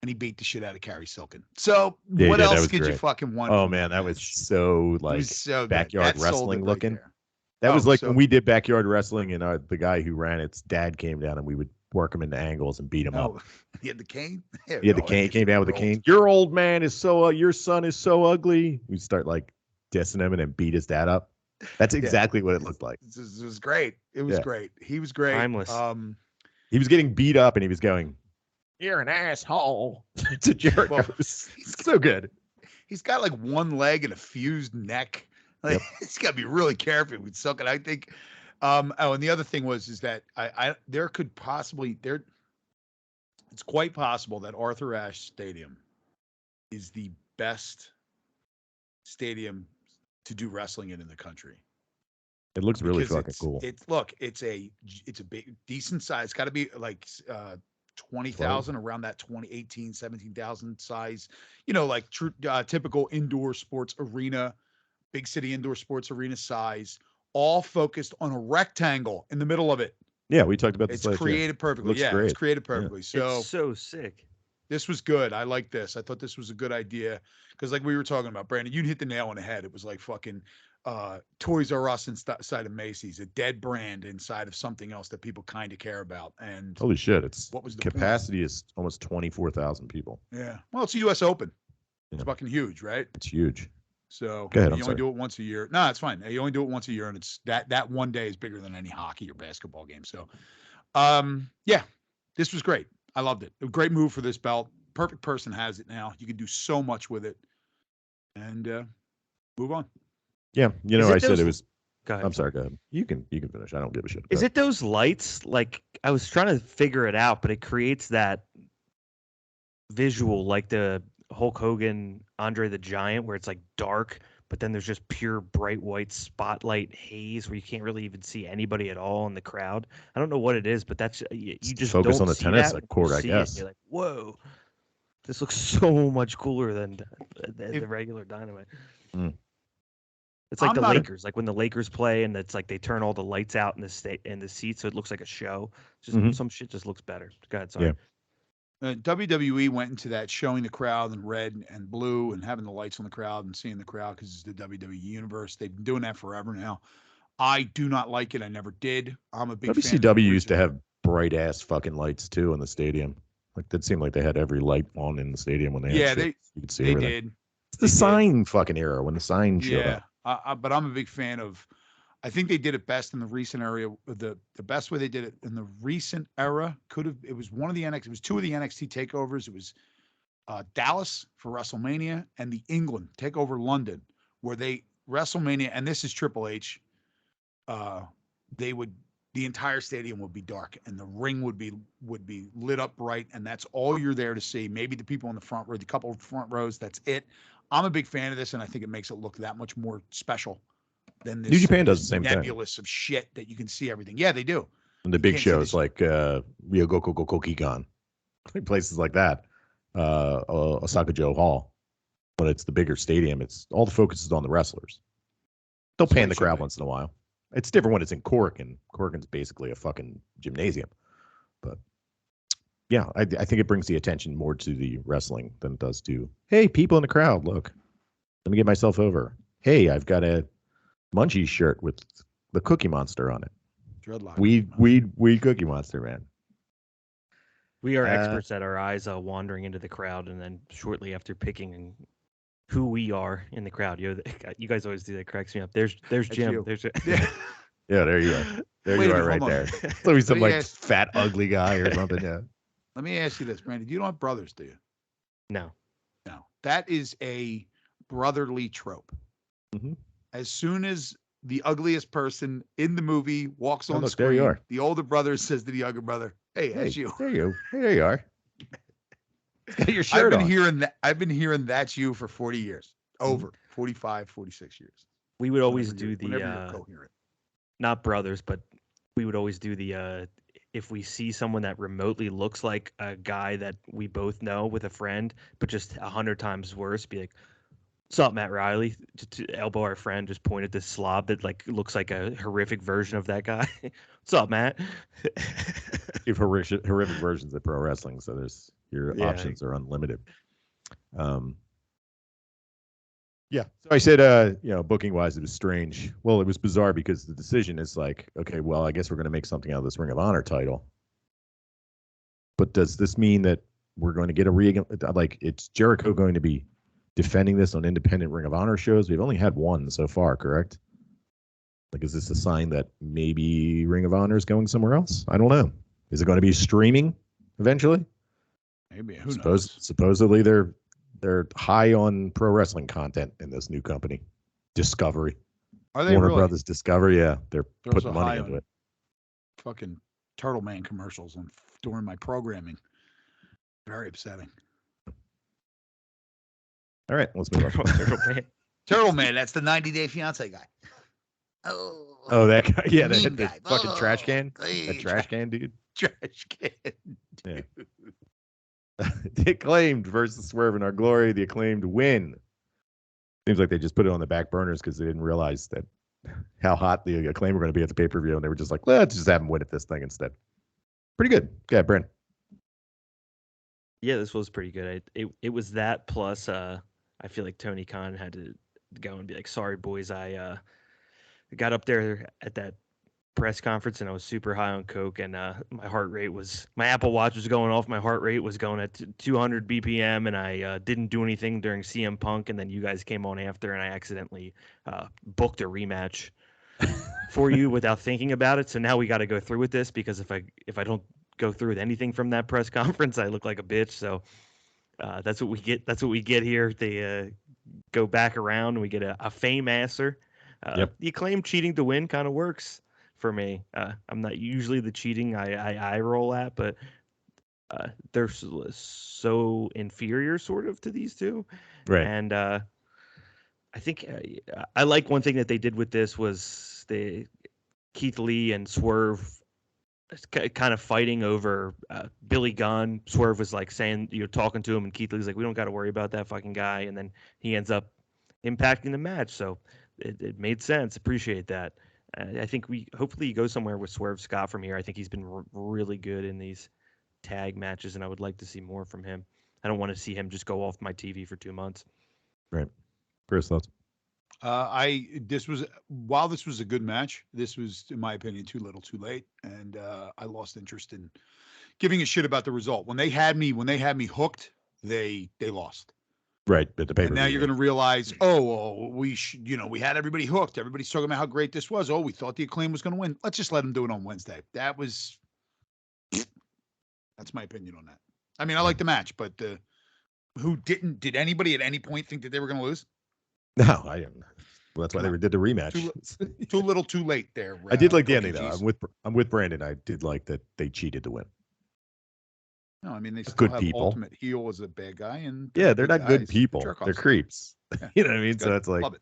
And he beat the shit out of Carrie Silken. So
Yeah,
what else
was
could
great.
you fucking want?
Oh,
from
man, that was
match?
so,
It
like,
was so good.
backyard
That sold
wrestling
it right
looking.
there.
That was like
so-
when we did backyard wrestling, and the guy who ran it's dad came down, and we would work him into angles and beat him up.
Oh, he had the cane. Yeah,
He had the
no,
cane.
it's
Came down with the cane. Your old man is so. Your son is so ugly. We start like dissing him and then beat his dad up. That's exactly what it looked like.
This was great. It was great. He was great.
Timeless.
He was getting beat up and he was going, "You're an asshole." to Jericho.
Well,
He's so good.
He's got like one leg and a fused neck. Like he's got to be really careful with sucking. I think. And the other thing is that there could possibly it's quite possible that Arthur Ashe Stadium is the best stadium to do wrestling in the country.
It looks really fucking cool.
It's a big decent size. It's got to be like 20,000 around that 18, 17,000 size. You know, like typical indoor sports arena, big city indoor sports arena size, all focused on a rectangle in the middle of it.
Yeah, we talked about this.
It's created perfectly. It's created perfectly. So
it's so sick.
This was good. I like this. I thought this was a good idea because, like we were talking about, Brandon, you'd hit the nail on the head. It was like fucking Toys R Us inside of Macy's, a dead brand inside of something else that people kind of care about. And
holy shit, what was the capacity?
Point?
Is almost 24,000 people.
Yeah. Well, it's a U.S. Open. It's fucking huge, right?
It's huge.
So
go ahead,
you only do it once a year. No, it's fine. You only do it once a year, and it's that one day is bigger than any hockey or basketball game. So, yeah, this was great. I loved it. A great move for this belt. Perfect person has it now. You can do so much with it, and move on.
Yeah, I said it was.
Go ahead.
I'm sorry. Go ahead. You can finish. I don't give a shit.
Is it those lights? Like I was trying to figure it out, but it creates that visual, like the Hulk Hogan, Andre the Giant, where it's like dark, but then there's just pure bright white spotlight haze where you can't really even see anybody at all in the crowd. I don't know what it is, but that's you just
focus
don't
on the
see
tennis
that
court, I guess.
You're like, whoa, this looks so much cooler than the regular Dynamite.
Mm.
It's like the Lakers, like when the Lakers play, and it's like they turn all the lights out in the seats, so it looks like a show. Just some shit just looks better. Go ahead, sorry.
Yeah.
WWE went into that showing the crowd in red and blue and having the lights on the crowd and seeing the crowd because it's the WWE universe. They've been doing that forever now. I do not like it. I never did. I'm a big
WCW used to have bright ass fucking lights too in the stadium. Like it seemed like they had every light on in the stadium when they had shit. You could see
they
everything.
did.
It's the sign fucking era when the sign showed up.
But I'm a big fan of. I think they did it best in the recent area. The best way they did it in the recent era it was one of the NXT. It was two of the NXT takeovers. It was Dallas for WrestleMania and the England takeover London, where WrestleMania, and this is Triple H. The entire stadium would be dark and the ring would be lit up bright, and that's all you're there to see. Maybe the people in the front row, the couple of front rows. That's it. I'm a big fan of this, and I think it makes it look that much more special. Than this,
New Japan does the same
nebulous
thing.
of shit that you can see everything. Yeah, they do.
And the big shows like Ryogoku Kokigan, places like that, Osaka Joe Hall. When it's the bigger stadium, it's all the focus is on the wrestlers. They'll pan the crowd once in a while. It's different when it's in Cork, and Corkin's basically a fucking gymnasium. But yeah, I think it brings the attention more to the wrestling than it does to, hey, people in the crowd, look, let me get myself over. Hey, I've got a Munchies shirt with the Cookie Monster on it.
Dreadlock.
Weed Cookie Monster, man.
We are experts at our eyes wandering into the crowd, and then shortly after picking who we are in the crowd. You guys always do that. Cracks me up. There's Jim. There's
yeah, there you go. There you are, right there. So he's some like fat, ugly guy or something. Yeah.
Let me ask you this, Brandon. You don't have brothers, do you?
No.
That is a brotherly trope.
Mm-hmm.
As soon as the ugliest person in the movie walks on screen,
there you are.
The older brother says to the younger brother, "Hey, that's you."
There you are. Got your shirt on.
I've been hearing that's you for 40 years. Over 45, 46 years.
We would always do
whenever you're coherent.
Not brothers, but we would always do the if we see someone that remotely looks like a guy that we both know with a friend, but just 100 times worse, be like, "What's up, Matt Riley?" Just to elbow our friend, just point at this slob that like looks like a horrific version of that guy. "What's up, Matt?"
You have horrific versions of pro wrestling, so your options are unlimited. Yeah. So I said, booking wise, it was strange. Well, it was bizarre because the decision is like, okay, well, I guess we're going to make something out of this Ring of Honor title. But does this mean that we're going to get it's Jericho going to be defending this on independent Ring of Honor shows? We've only had one so far, correct? Like, is this a sign that maybe Ring of Honor is going somewhere else? I don't know. Is it going to be streaming eventually?
Maybe. Who knows?
Supposedly they're high on pro wrestling content in this new company, Discovery.
Are they
Warner
really?
Brothers Discovery? Yeah, they're putting money into it.
Fucking Turtle Man commercials during my programming. Very upsetting.
All right, let's move on.
Turtle Man, that's the 90 Day Fiance guy.
Oh, that guy. Yeah,
Meme
the
guy.
fucking trash can.
Hey,
That trash can dude.
Trash can.
Yeah. The Acclaimed versus Swerve in Our Glory. The Acclaimed win. Seems like they just put it on the back burners because they didn't realize that how hot the Acclaimed were going to be at the pay-per-view, and they were just like, let's just have them win at this thing instead. Pretty good. Yeah, Brent.
Yeah, this was pretty good. It was that plus I feel like Tony Khan had to go and be like, sorry boys, I got up there at that press conference and I was super high on coke, and my Apple Watch was going off, my heart rate was going at 200 BPM, and I didn't do anything during CM Punk, and then you guys came on after and I accidentally booked a rematch for you without thinking about it. So now we got to go through with this, because if I don't go through with anything from that press conference, I look like a bitch. So that's what we get. That's what we get here. They go back around and we get a fame answer.
Yep.
The Acclaim cheating to win kind of works for me. I'm not usually the cheating I roll at, but they're so inferior sort of to these two.
Right.
And I think I like one thing that they did with this was Keith Lee and Swerve kind of fighting over Billy Gunn. Swerve was like saying, you're talking to him, and Keith Lee's like, we don't got to worry about that fucking guy. And then he ends up impacting the match. So it made sense. Appreciate that. I think hopefully he goes somewhere with Swerve Scott from here. I think he's been really good in these tag matches, and I would like to see more from him. I don't want to see him just go off my TV for 2 months.
Right. Chris, thoughts?
While this was a good match, this was, in my opinion, too little, too late, and I lost interest in giving a shit about the result. When they had me hooked, they lost.
Right, at the paper.
And now you're going to realize, we we had everybody hooked. Everybody's talking about how great this was. Oh, we thought the Acclaim was going to win. Let's just let them do it on Wednesday. That's my opinion on that. I mean, I like the match, but did anybody at any point think that they were going to lose?
No, I didn't. Well, that's why they did the rematch.
Too little, too late there.
I did like the ending, though. I'm with Brandon. I did like that they cheated to win.
No, I mean, they still
good
have
people.
Ultimate Heel as a bad guy, and
they're not good people. They're creeps.
Yeah,
you know what I mean? So
good.
it's like,
Love it.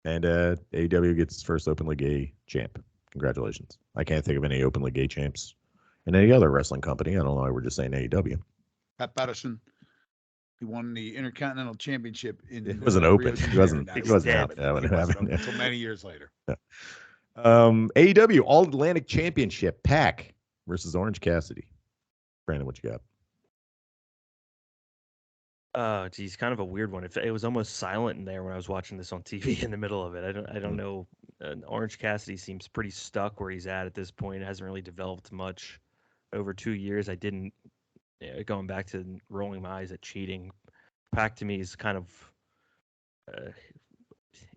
And AEW gets its first openly gay champ. Congratulations. I can't think of any openly gay champs in any other wrestling company. I don't know why we're just saying AEW.
Pat Patterson, he won the Intercontinental Championship in.
It wasn't open. He wasn't out.
Until many years later.
Yeah. AEW All Atlantic Championship, Pac versus Orange Cassidy. Brandon, what you got?
Oh, geez, kind of a weird one. It was almost silent in there when I was watching this on TV in the middle of it. I don't know. Orange Cassidy seems pretty stuck where he's at this point. It hasn't really developed much over 2 years. I didn't, going back to rolling my eyes at cheating. Pac to me is kind of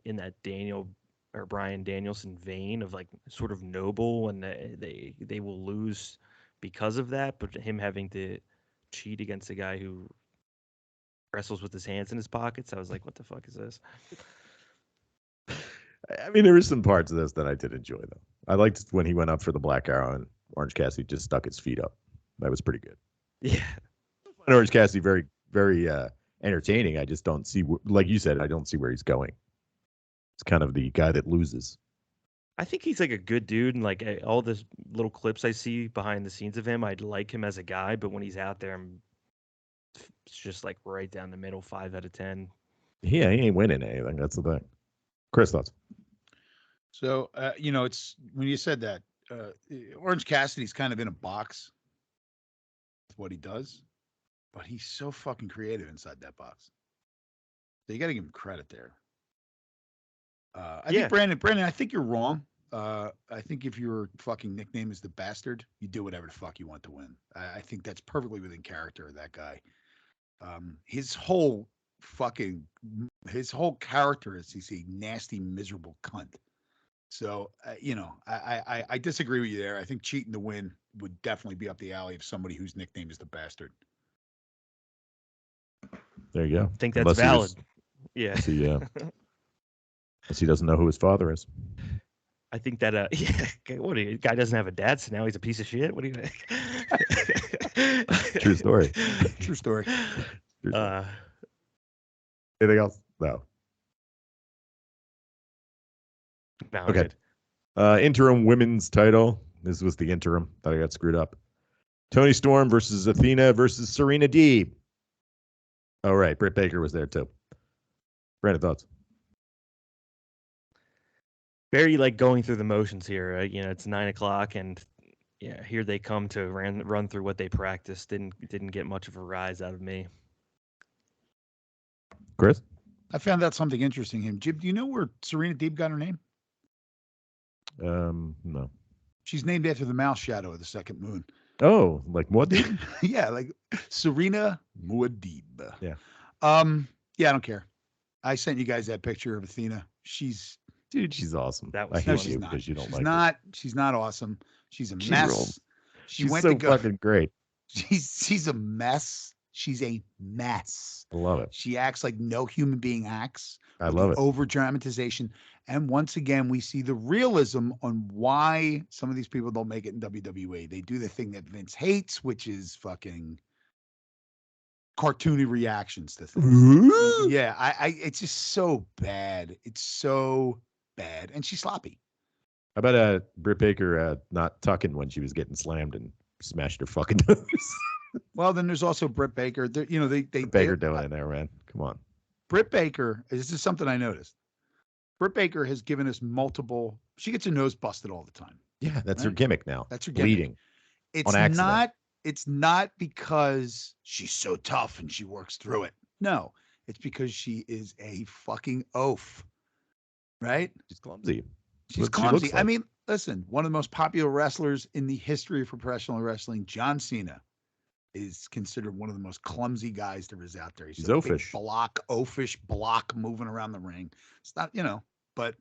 in that Daniel or Bryan Danielson vein of like sort of noble, and they will lose because of that. But him having to cheat against a guy who wrestles with his hands in his pockets, I was like, what the fuck is this?
I mean, there were some parts of this that I did enjoy, though. I liked when he went up for the Black Arrow and Orange Cassidy just stuck his feet up. That was pretty good.
Yeah.
Orange Cassidy very, very entertaining. I just don't see, like you said, I don't see where he's going. It's kind of the guy that loses.
I think he's like a good dude, and like all the little clips I see behind the scenes of him, I'd like him as a guy, but when he's out there, it's just like right down the middle, 5 out of 10.
Yeah, he ain't winning anything. That's the thing. Chris, thoughts?
So, it's when you said that, Orange Cassidy's kind of in a box with what he does, but he's so fucking creative inside that box. So you got to give him credit there. I think Brandon, I think you're wrong I think if your fucking nickname is the Bastard, you do whatever the fuck you want to win. I think that's perfectly within character of that guy. His whole character is he's a nasty, miserable cunt. So, I disagree with you there. I think cheating to win would definitely be up the alley of somebody whose nickname is the Bastard.
There you go.
I think that's valid. Yeah.
Unless he doesn't know who his father is.
I think that what guy doesn't have a dad, so now he's a piece of shit. What do you think?
True story.
True story.
Anything else? No. Okay. Interim women's title. This was the interim. Thought I got screwed up. Toni Storm versus Athena versus Serena Deeb. Oh, right. Britt Baker was there too. Brandon, thoughts?
Very going through the motions here. Right? It's 9:00, and here they come to run through what they practiced. Didn't get much of a rise out of me.
Chris?
I found out something interesting. Jim, do you know where Serena Deeb got her name?
No.
She's named after the mouse shadow of the second moon.
Oh, like Muad'Dib?
Yeah, like Serena Muad'Dib.
Yeah.
Yeah, I don't care. I sent you guys that picture of Athena. She's
awesome.
I
hate you because you don't like her.
She's not awesome. She's a mess.
She's so fucking great.
She's a mess. She's a mess.
I love it.
She acts like no human being acts.
I love it.
Over dramatization. And once again, we see the realism on why some of these people don't make it in WWE. They do the thing that Vince hates, which is fucking cartoony reactions to things. Yeah, it's just so bad. It's so bad. And she's sloppy.
How about Britt Baker not tucking when she was getting slammed and smashed her fucking nose?
Well, then there's also Britt Baker. Britt
Baker doing it there, man. Come on.
Britt Baker, this is something I noticed. Britt Baker has given us multiple. She gets her nose busted all the time.
Yeah, that's her gimmick now.
That's her gimmick.
Bleeding.
It's not because she's so tough and she works through it. No, it's because she is a fucking oaf. Right?
She's clumsy.
She's clumsy. Like. I mean, listen, one of the most popular wrestlers in the history of professional wrestling, John Cena, is considered one of the most clumsy guys there is out there.
He's oafish.
Oafish block moving around the ring. It's not, but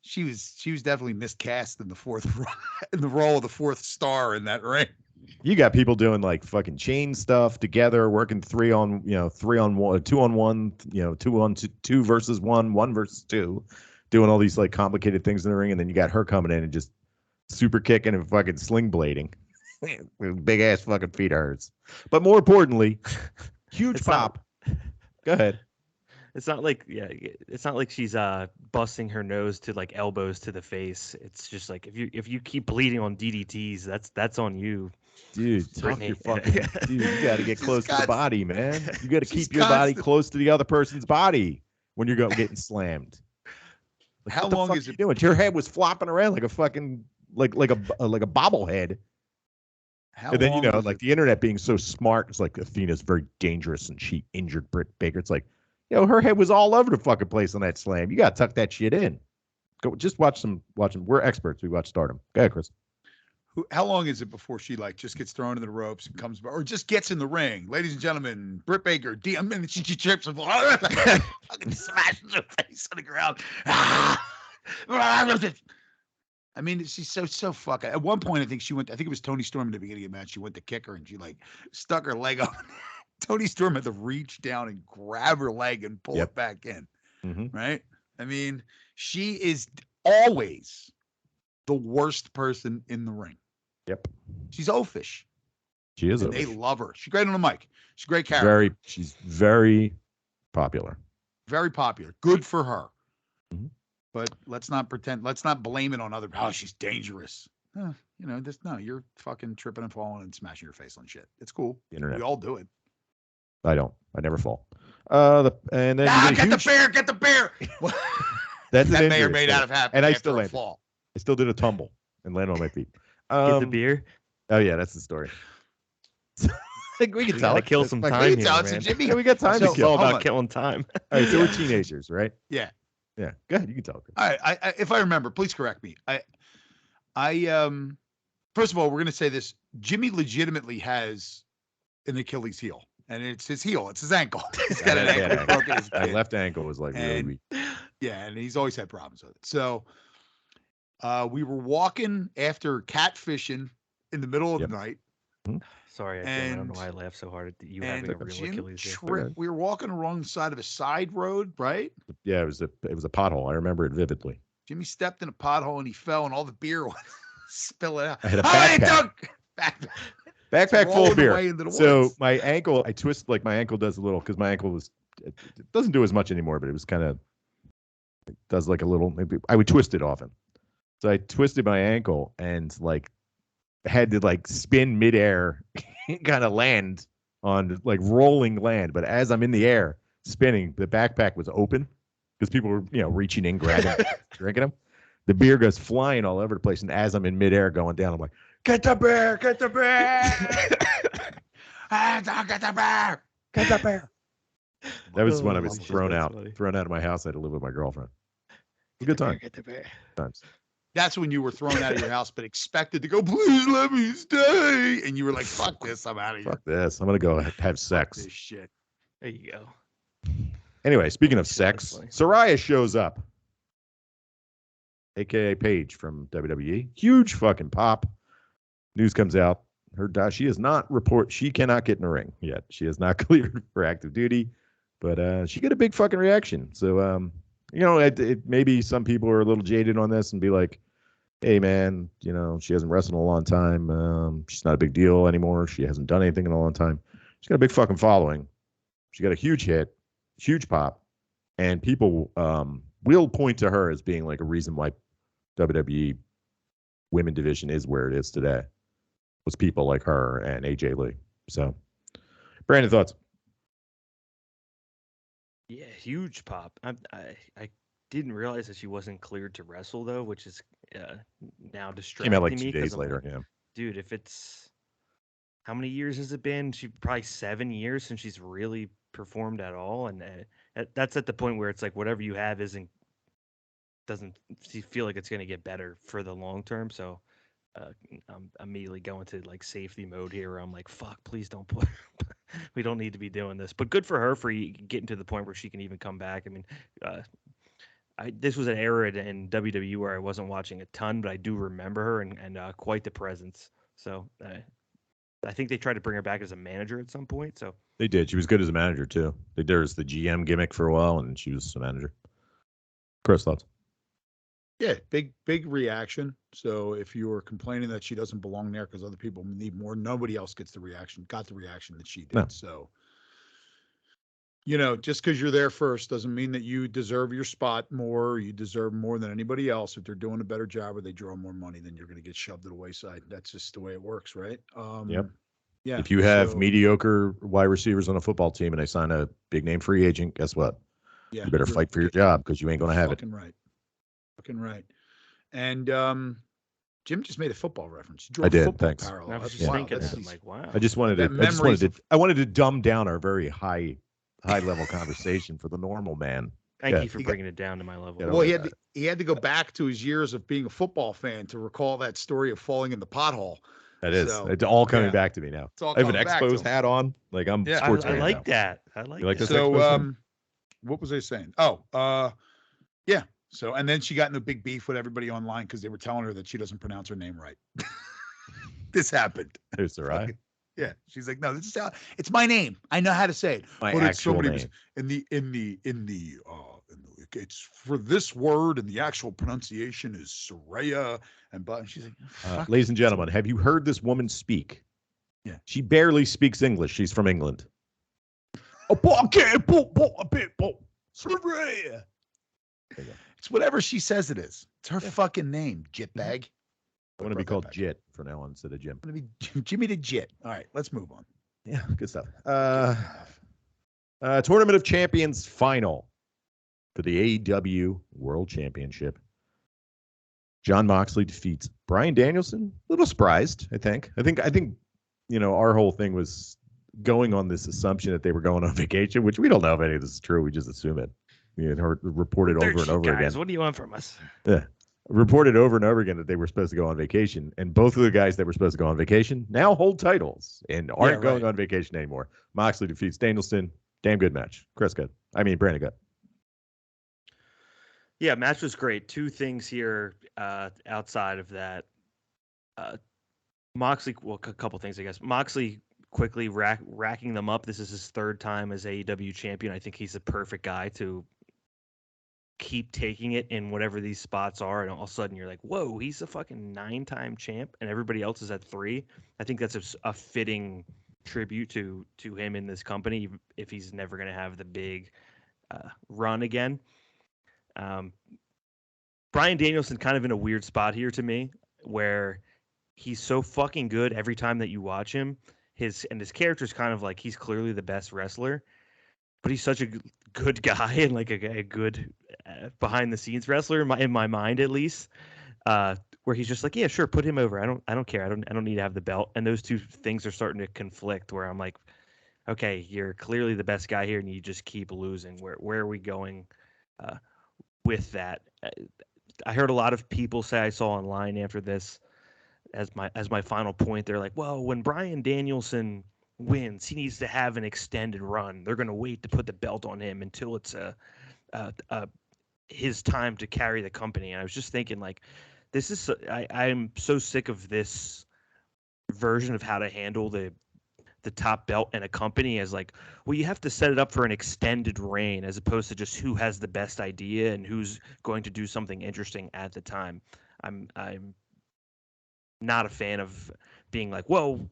she was definitely miscast in the role of the fourth star in that ring.
You got people doing like fucking chain stuff together, working 3 on 1, 2 on 1, 2 on 2 versus 1 versus 2, doing all these like complicated things in the ring, and then you got her coming in and just super kicking and fucking sling blading. Big ass fucking feet hurts. But more importantly, huge pop. Go ahead.
It's not like she's busting her nose to like elbows to the face. It's just like if you keep bleeding on DDTs, that's on you.
Dude, you got to get close to the body, man. You got to keep your body close to the other person's body when you're getting slammed. Like,
how long is it
doing? Your head was flopping around like a fucking like a bobblehead. And then like the internet being so smart, it's like Athena's very dangerous and she injured Britt Baker. It's like, her head was all over the fucking place on that slam. You got to tuck that shit in. Go just watch them. We're experts. We watch Stardom. Go ahead, Chris.
How long is it before she just gets thrown into the ropes and comes, or just gets in the ring? Ladies and gentlemen, Britt Baker, and she trips and fucking smashes her face on the ground. I mean, she's so fucking. At one point, I think it was Toni Storm in the beginning of the match. She went to kick her and she stuck her leg up. Toni Storm had to reach down and grab her leg and pull it back in.
Mm-hmm.
Right? I mean, she is always the worst person in the ring.
Yep.
She's oafish.
She is.
They love her. She's great on the mic. She's a great character.
She's very popular.
Very popular. Good for her.
Mm-hmm.
But let's not pretend. Let's not blame it on other. Oh, she's dangerous. You're fucking tripping and falling and smashing your face on shit. It's cool.
Internet.
We all do it.
I don't. I never fall. And then
get the bear.
That's
that
an
may or
injury,
may not have happened.
And I
after
still
a
landed.
fall.
I still did a tumble and landed on my feet.
Get the beer.
Oh yeah, that's the story. We can tell.
Kill some time here, man.
Jimmy.
We got time to
It's
kill.
all about killing time.
All right, so we're teenagers, right?
Yeah.
Yeah. Go ahead. You can tell.
All right. If I remember, please correct me. First of all, we're gonna say this. Jimmy legitimately has an Achilles heel, and it's his heel. It's his ankle. He's got an ankle broken.
My left ankle was like really weak.
Yeah, and he's always had problems with it. So we were walking after catfishing in the middle of the night.
Sorry, I don't know why I laughed so hard at you having a real Achilles heel.
We were walking along the side of a side road, right?
Yeah, it was a pothole. I remember it vividly.
Jimmy stepped in a pothole and he fell, and all the beer went spilling out.
I had a backpack full of beer. So my ankle, I twist like my ankle does a little because my ankle it doesn't do as much anymore, but it was kind of does like a little. Maybe I would twist it often. So I twisted my ankle and like had to like spin midair, kind of land on like rolling land. But as I'm in the air spinning, the backpack was open because people were reaching in, grabbing, drinking them. The beer goes flying all over the place, and as I'm in midair going down, I'm like, "Get the beer! Get the beer! Get the beer! Get the beer!" That was when I was thrown out of my house. I had to live with my girlfriend. It was a good time.
Get the beer.
Times. That's when you were thrown out of your house, but expected to go, "Please let me stay," and you were like, "Fuck this! I'm out of here.
Fuck this! I'm gonna go have sex."
This shit.
There you go.
Anyway, speaking of sex, Saraya shows up. AKA Paige from WWE. Huge fucking pop. News comes out. She is not she cannot get in the ring yet. She is not cleared for active duty, but she got a big fucking reaction. So, maybe some people are a little jaded on this and be like, "Hey man, she hasn't wrestled in a long time. She's not a big deal anymore. She hasn't done anything in a long time." She's got a big fucking following. She got a huge hit, huge pop, and people will point to her as being like a reason why WWE women division is where it is today. Was people like her and AJ Lee. So, Brandon, thoughts?
Yeah, huge pop. I didn't realize that she wasn't cleared to wrestle though, which is now distracting me.
Came out like 2 days later. Yeah,
dude, if it's how many years has it been? Probably 7 years since she's really performed at all, and that's at the point where it's like whatever you have doesn't feel like it's going to get better for the long term. So I'm immediately going to like safety mode here where I'm like, fuck, please don't put we don't need to be doing this. But good for her for getting to the point where she can even come back. I mean, this was an era in WWE where I wasn't watching a ton, but I do remember her and quite the presence. So I think they tried to bring her back as a manager at some point. So
they did. She was good as a manager too. There was the GM gimmick for a while, and she was a manager. Chris, thoughts?
Yeah, big reaction. So if you were complaining that she doesn't belong there because other people need more, nobody else got the reaction that she did. No. So, just because you're there first doesn't mean that you deserve your spot more. You deserve more than anybody else. If they're doing a better job or they draw more money, then you're going to get shoved to the wayside. That's just the way it works, right?
Yep.
Yeah.
If you have mediocre wide receivers on a football team and they sign a big name free agent, guess what? Yeah, you better fight for your job because you ain't going to have it.
Fucking right. And Jim just made a football reference.
I did. Thanks.
I was just thinking that. I'm like, wow.
I wanted to dumb down our very high level conversation for the normal man.
Thank you for bringing it down to my level.
Well, he had to go back to his years of being a football fan to recall that story of falling in the pothole.
That is. So, it's all coming back to me now. I have an Expos hat on. Like I'm sports fan.
I like that. I like that.
This
so what was I saying? Oh, yeah. So, and then she got into a big beef with everybody online because they were telling her that she doesn't pronounce her name right. This happened.
Who's the right?
Yeah. She's like, no, this is it's my name. I know how to say it.
My actual name.
It's for this word and the actual pronunciation is Saraya. And she's like,
ladies and gentlemen, have you heard this woman speak?
Yeah.
She barely speaks English. She's from England. Saraya.
It's whatever she says it is. It's her fucking name, jitbag.
I want to be called Jit from now on instead of Jim.
I'm going to be Jimmy the Jit. All right, let's move on.
Yeah, good stuff. Tournament of Champions final for the AEW World Championship. Jon Moxley defeats Bryan Danielson. A little surprised, I think. I think our whole thing was going on this assumption that they were going on vacation, which we don't know if any of this is true. We just assume it. Reported over and over again.
What do you want from us?
Yeah. reported over and over again that they were supposed to go on vacation, and both of the guys that were supposed to go on vacation now hold titles and aren't going on vacation anymore. Moxley defeats Danielson. Damn good match. Chris good. I mean, Brandon good.
Yeah, match was great. Two things here outside of that. Moxley, well, a couple things, I guess. Moxley quickly racking them up. This is his third time as AEW champion. I think he's the perfect guy to keep taking it in whatever these spots are, and all of a sudden you're like, whoa, he's a fucking 9-time champ and everybody else is at 3. I think that's a fitting tribute to him in this company if he's never going to have the big run again. Bryan Danielson kind of in a weird spot here to me, where he's so fucking good every time that you watch him. His character's kind of like, he's clearly the best wrestler, but he's such a good guy and like a good behind the scenes wrestler in my mind, at least, where he's just like, yeah, sure, put him over. I don't care. I don't need to have the belt. And those two things are starting to conflict, where I'm like, okay, you're clearly the best guy here and you just keep losing. Where are we going with that? I heard a lot of people say, I saw online after this as my final point, they're like, well, when Bryan Danielson wins, he needs to have an extended run. They're going to wait to put the belt on him until it's his time to carry the company. And I was just thinking, like, this is I'm so sick of this version of how to handle the top belt in a company, as like, well, you have to set it up for an extended reign as opposed to just who has the best idea and who's going to do something interesting at the time. I'm not a fan of being like, well,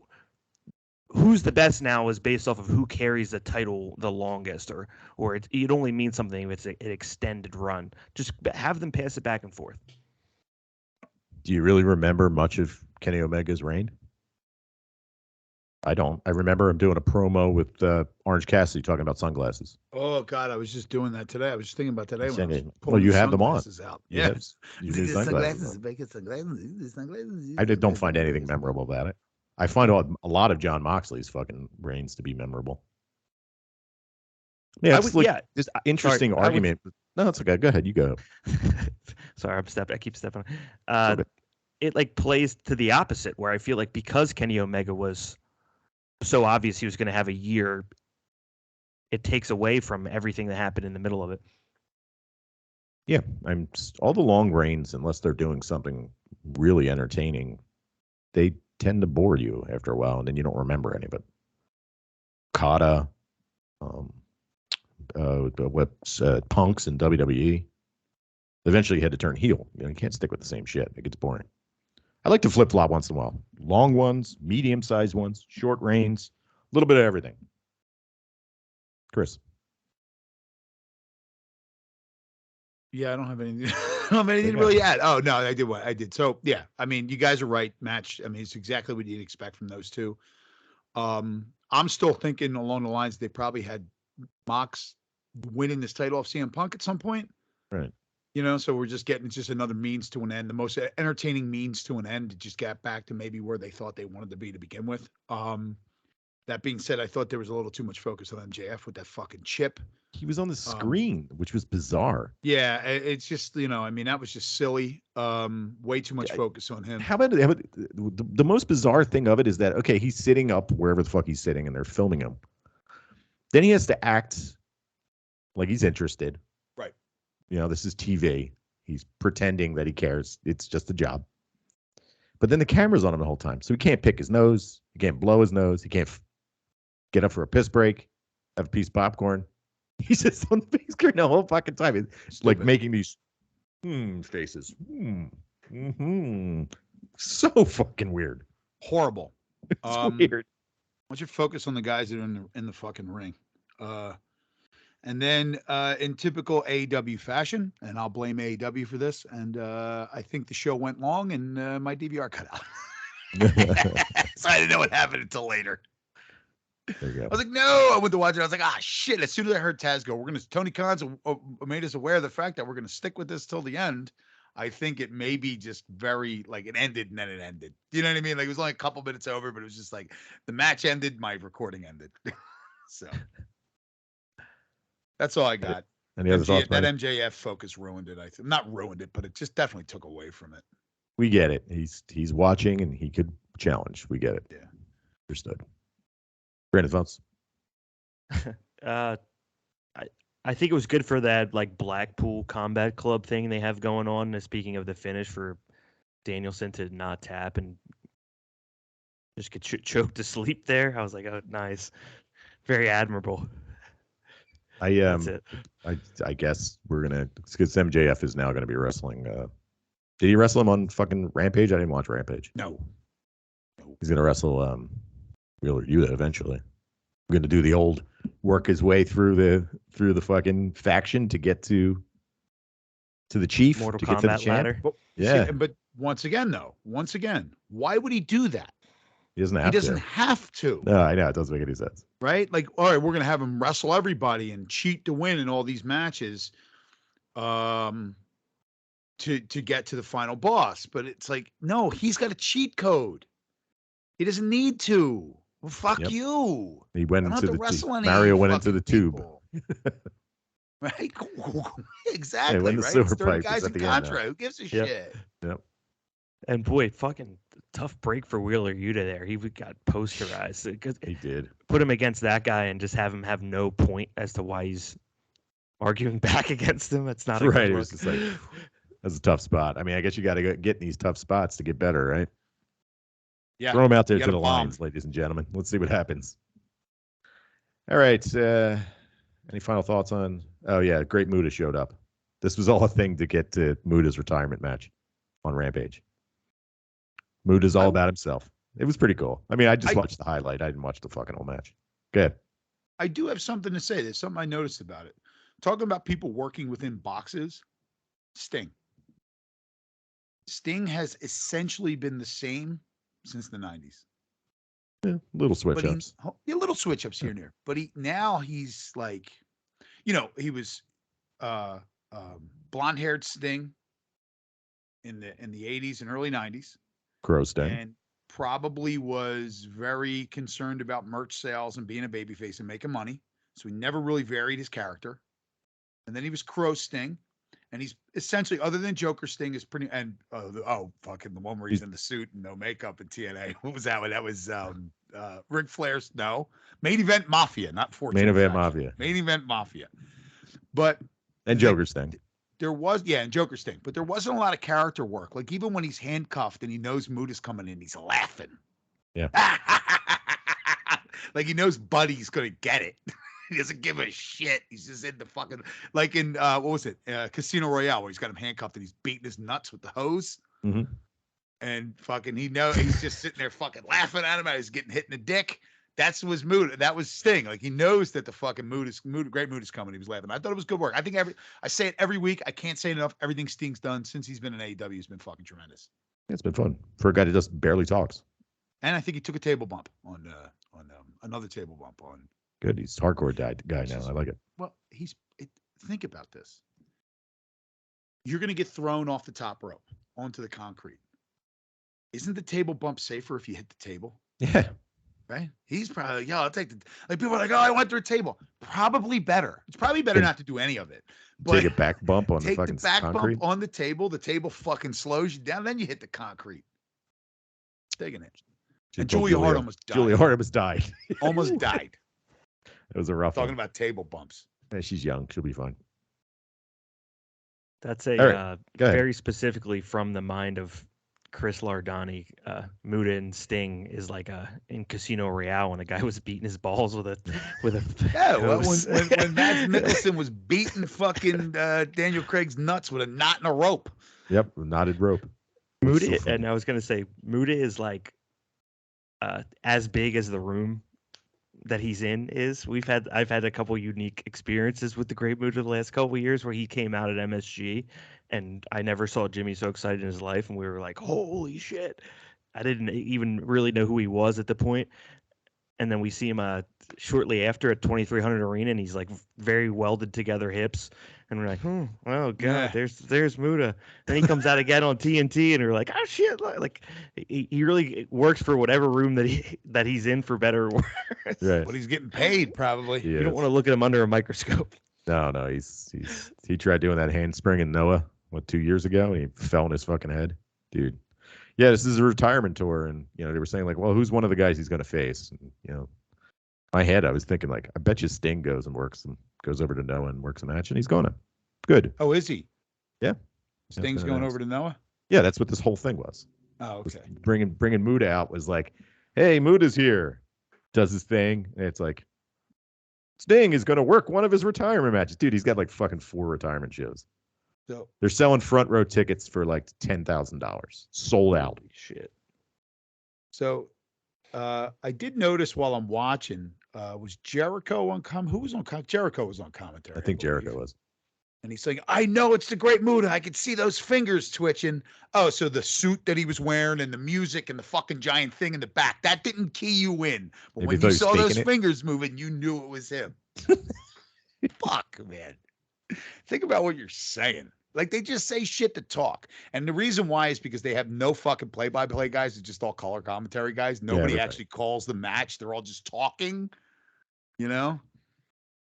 who's the best now is based off of who carries the title the longest, or it only means something if it's an extended run. Just have them pass it back and forth.
Do you really remember much of Kenny Omega's reign? I don't. I remember him doing a promo with Orange Cassidy talking about sunglasses.
Oh God, I was just doing that today. I was just thinking about today when I was
well, you have them on.
Out.
Yeah,
you
do
sunglasses.
I don't find anything memorable about it. I find a lot of John Moxley's fucking reigns to be memorable. Yeah, this interesting argument. No, it's okay. Go ahead. You go.
Sorry, I keep stepping on. It like plays to the opposite, where I feel like because Kenny Omega was so obvious he was going to have a year, it takes away from everything that happened in the middle of it.
Yeah, all the long reigns, unless they're doing something really entertaining, they tend to bore you after a while, and then you don't remember any of it. Kata, Punks in WWE. Eventually, he had to turn heel. You can't stick with the same shit. It gets boring. I like to flip-flop once in a while. Long ones, medium-sized ones, short reigns, a little bit of everything. Chris.
Yeah, I don't have anything. I don't have anything to really add. Oh no, I did. So yeah, I mean, you guys are right. Match. I mean, it's exactly what you'd expect from those two. I'm still thinking along the lines they probably had Mox winning this title off CM Punk at some point.
Right.
So we're just getting just another means to an end, the most entertaining means to an end to just get back to maybe where they thought they wanted to be to begin with. That being said, I thought there was a little too much focus on MJF with that fucking chip.
He was on the screen, which was bizarre.
Yeah, it's just, I mean, that was just silly. Way too much focus on him.
How about the most bizarre thing of it is that, okay, he's sitting up wherever the fuck he's sitting and they're filming him. Then he has to act like he's interested.
Right.
This is TV. He's pretending that he cares. It's just a job. But then the camera's on him the whole time. So he can't pick his nose. He can't blow his nose. He can't get up for a piss break, have a piece of popcorn. He's just on the screen the whole fucking time. It's like making these faces. So fucking weird.
Horrible.
It's weird.
Why don't you focus on the guys that are in the fucking ring? And then in typical AEW fashion, and I'll blame AEW for this, and I think the show went long and my DVR cut out. So I didn't know what happened until later.
There you go.
I was like, no, I went to watch it. I was like, shit. As soon as I heard Taz go, Tony Khan's made us aware of the fact that we're going to stick with this till the end. I think it may be just very, like, it ended and then it ended. You know what I mean? Like, it was only a couple minutes over, but it was just like the match ended, my recording ended. So that's all I got.
Any other thoughts,
that
Mike?
MJF focus ruined it. I think not ruined it, but it just definitely took away from it.
We get it. He's watching and he could challenge. We get it.
Yeah.
Understood. Brandon, thoughts?
I think it was good for that like Blackpool Combat Club thing they have going on. Speaking of the finish for Danielson to not tap and just get choked to sleep there. I was like, oh, nice, very admirable. That's it.
I guess we're gonna, because MJF is now gonna be wrestling. Did he wrestle him on fucking Rampage? I didn't watch Rampage.
No.
He's gonna wrestle Wheeler Yuta eventually. We're gonna do the old work his way through the fucking faction to get to the chief,
Mortal
to get to the
Kombat
champ.
ladder.
But,
Yeah.
but once again, why would he do that?
He doesn't have
He doesn't
to.
have to.
No, I know, it doesn't make any sense.
Right? Like, all right, we're gonna have him wrestle everybody and cheat to win in all these matches, to get to the final boss. But it's like, no, he's got a cheat code. He doesn't need to. Well, fuck
Yep.
you.
He went
I don't
into
have to
the
wrestle any
Mario went into
fucking
the tube.
people. Right? Exactly.
when the
Right?
sewer
It's 30
pipe is
guys
at
in
the end now.
Contra. Who gives a
Yep.
shit?
Yep.
And boy, fucking tough break for Wheeler Yuta there. He got posterized.
He did.
Put him against that guy and just have him have no point as to why he's arguing back against him. That's not a
Right,
good
it
look.
was just like, that's a tough spot. I mean, I guess you got to get in these tough spots to get better, right?
Yeah.
Throw him out there
you
to the
gotta bomb.
lines, ladies and gentlemen. Let's see what happens. All right. Any final thoughts on? Oh yeah, Great Muta showed up. This was all a thing to get to Muta's retirement match on Rampage. Muta's all about himself. It was pretty cool. I mean, I just watched the highlight. I didn't watch the fucking whole match. Good.
I do have something to say. There's something I noticed about it. Talking about people working within boxes, Sting. Sting has essentially been the same since the 90s.
Yeah, little switch ups.
Little switch ups here and there. But he's like, he was blonde haired Sting in the 80s and early 90s.
Crow Sting.
And probably was very concerned about merch sales and being a babyface and making money. So he never really varied his character. And then he was Crow Sting. And he's essentially, other than Joker Sting, is pretty, and fucking the one where he's in the suit and no makeup in TNA. What was that one? That was Ric Flair's, Main Event Mafia, not Fortune.
Main Event
Faction.
Mafia.
Main Event Mafia. But
and Joker Sting.
There was, and Joker Sting, but there wasn't a lot of character work. Like even when he's handcuffed and he knows Muta's coming in, he's laughing.
Yeah.
Like he knows Buddy's gonna get it. He doesn't give a shit. He's just in the fucking, like in what was it, Casino Royale, where he's got him handcuffed and he's beating his nuts with the hose.
Mm-hmm.
And fucking he's just sitting there fucking laughing at him. He's getting hit in the dick. That was Muta. That was Sting. Like he knows that the fucking Great Muta's coming. He was laughing. I thought it was good work. I think I say it every week. I can't say it enough. Everything Sting's done since he's been in AEW has been fucking tremendous.
It's been fun for a guy that just barely talks.
And I think he took a table bump on another table bump on.
Good. He's a hardcore guy now. I like it.
Well, think about this. You're going to get thrown off the top rope onto the concrete. Isn't the table bump safer if you hit the table?
Yeah.
Right? He's probably like, I'll take like people are like, oh, I went through a table. Probably better. It's probably better not to do any of it. But
take a back bump on the fucking concrete.
Bump on the table. The table fuking slows you down. Then you hit the concrete. Taking it. And Julia Hart almost died.
Julia Hart almost died.
Almost died.
It was a rough
Talking
one.
about table bumps.
Yeah, she's young. She'll be fine.
That's very specifically from the mind of Chris Lardani. Muta and Sting is like in Casino Royale when a guy was beating his balls with a
yeah. Well, when Mads Mikkelsen was beating fucking Daniel Craig's nuts with a knot and a rope.
Yep, knotted rope.
Muta, and I was gonna say Muta is like as big as the room that he's in is. I've had a couple unique experiences with the Great Muta the last couple of years where he came out at MSG and I never saw Jimmy so excited in his life and we were like, holy shit. I didn't even really know who he was at the point. And then we see him shortly after at 2300 Arena and he's like very welded together hips and we're like, oh god, yeah. there's Muta. Then he comes out again on TNT and we're like, oh shit, like he really works for whatever room that he's in, for better or worse.
Right.
But he's getting paid probably.
You don't want to look at him under a microscope.
No, he tried doing that handspring in Noah 2 years ago, and he fell on his fucking head, dude. Yeah, this is a retirement tour, and they were saying like, well, who's one of the guys he's going to face? And, my head, I was thinking like, I bet you Sting goes over to Noah and works a match, and he's going to. Good.
Oh, is he?
Yeah.
Sting's going over to Noah?
Yeah, that's what this whole thing was.
Oh, okay.
Bringing Muda out was like, hey, Muda's here, does his thing, and it's like, Sting is going to work one of his retirement matches. Dude, he's got like fucking 4 retirement shows.
So
they're selling front row tickets for like $10,000. Sold out.
Holy shit.
So I did notice while I'm watching, was Jericho on who was on Jericho was on commentary.
I think Jericho was.
And he's saying, I know it's the Great Muta. I could see those fingers twitching. Oh, so the suit that he was wearing and the music and the fucking giant thing in the back, that didn't key you in. But when you saw those fingers moving, you knew it was him. Fuck, man. Think about what you're saying. Like, they just say shit to talk. And the reason why is because they have no fucking play-by-play guys. It's just all color commentary guys. Nobody actually calls the match. They're all just talking,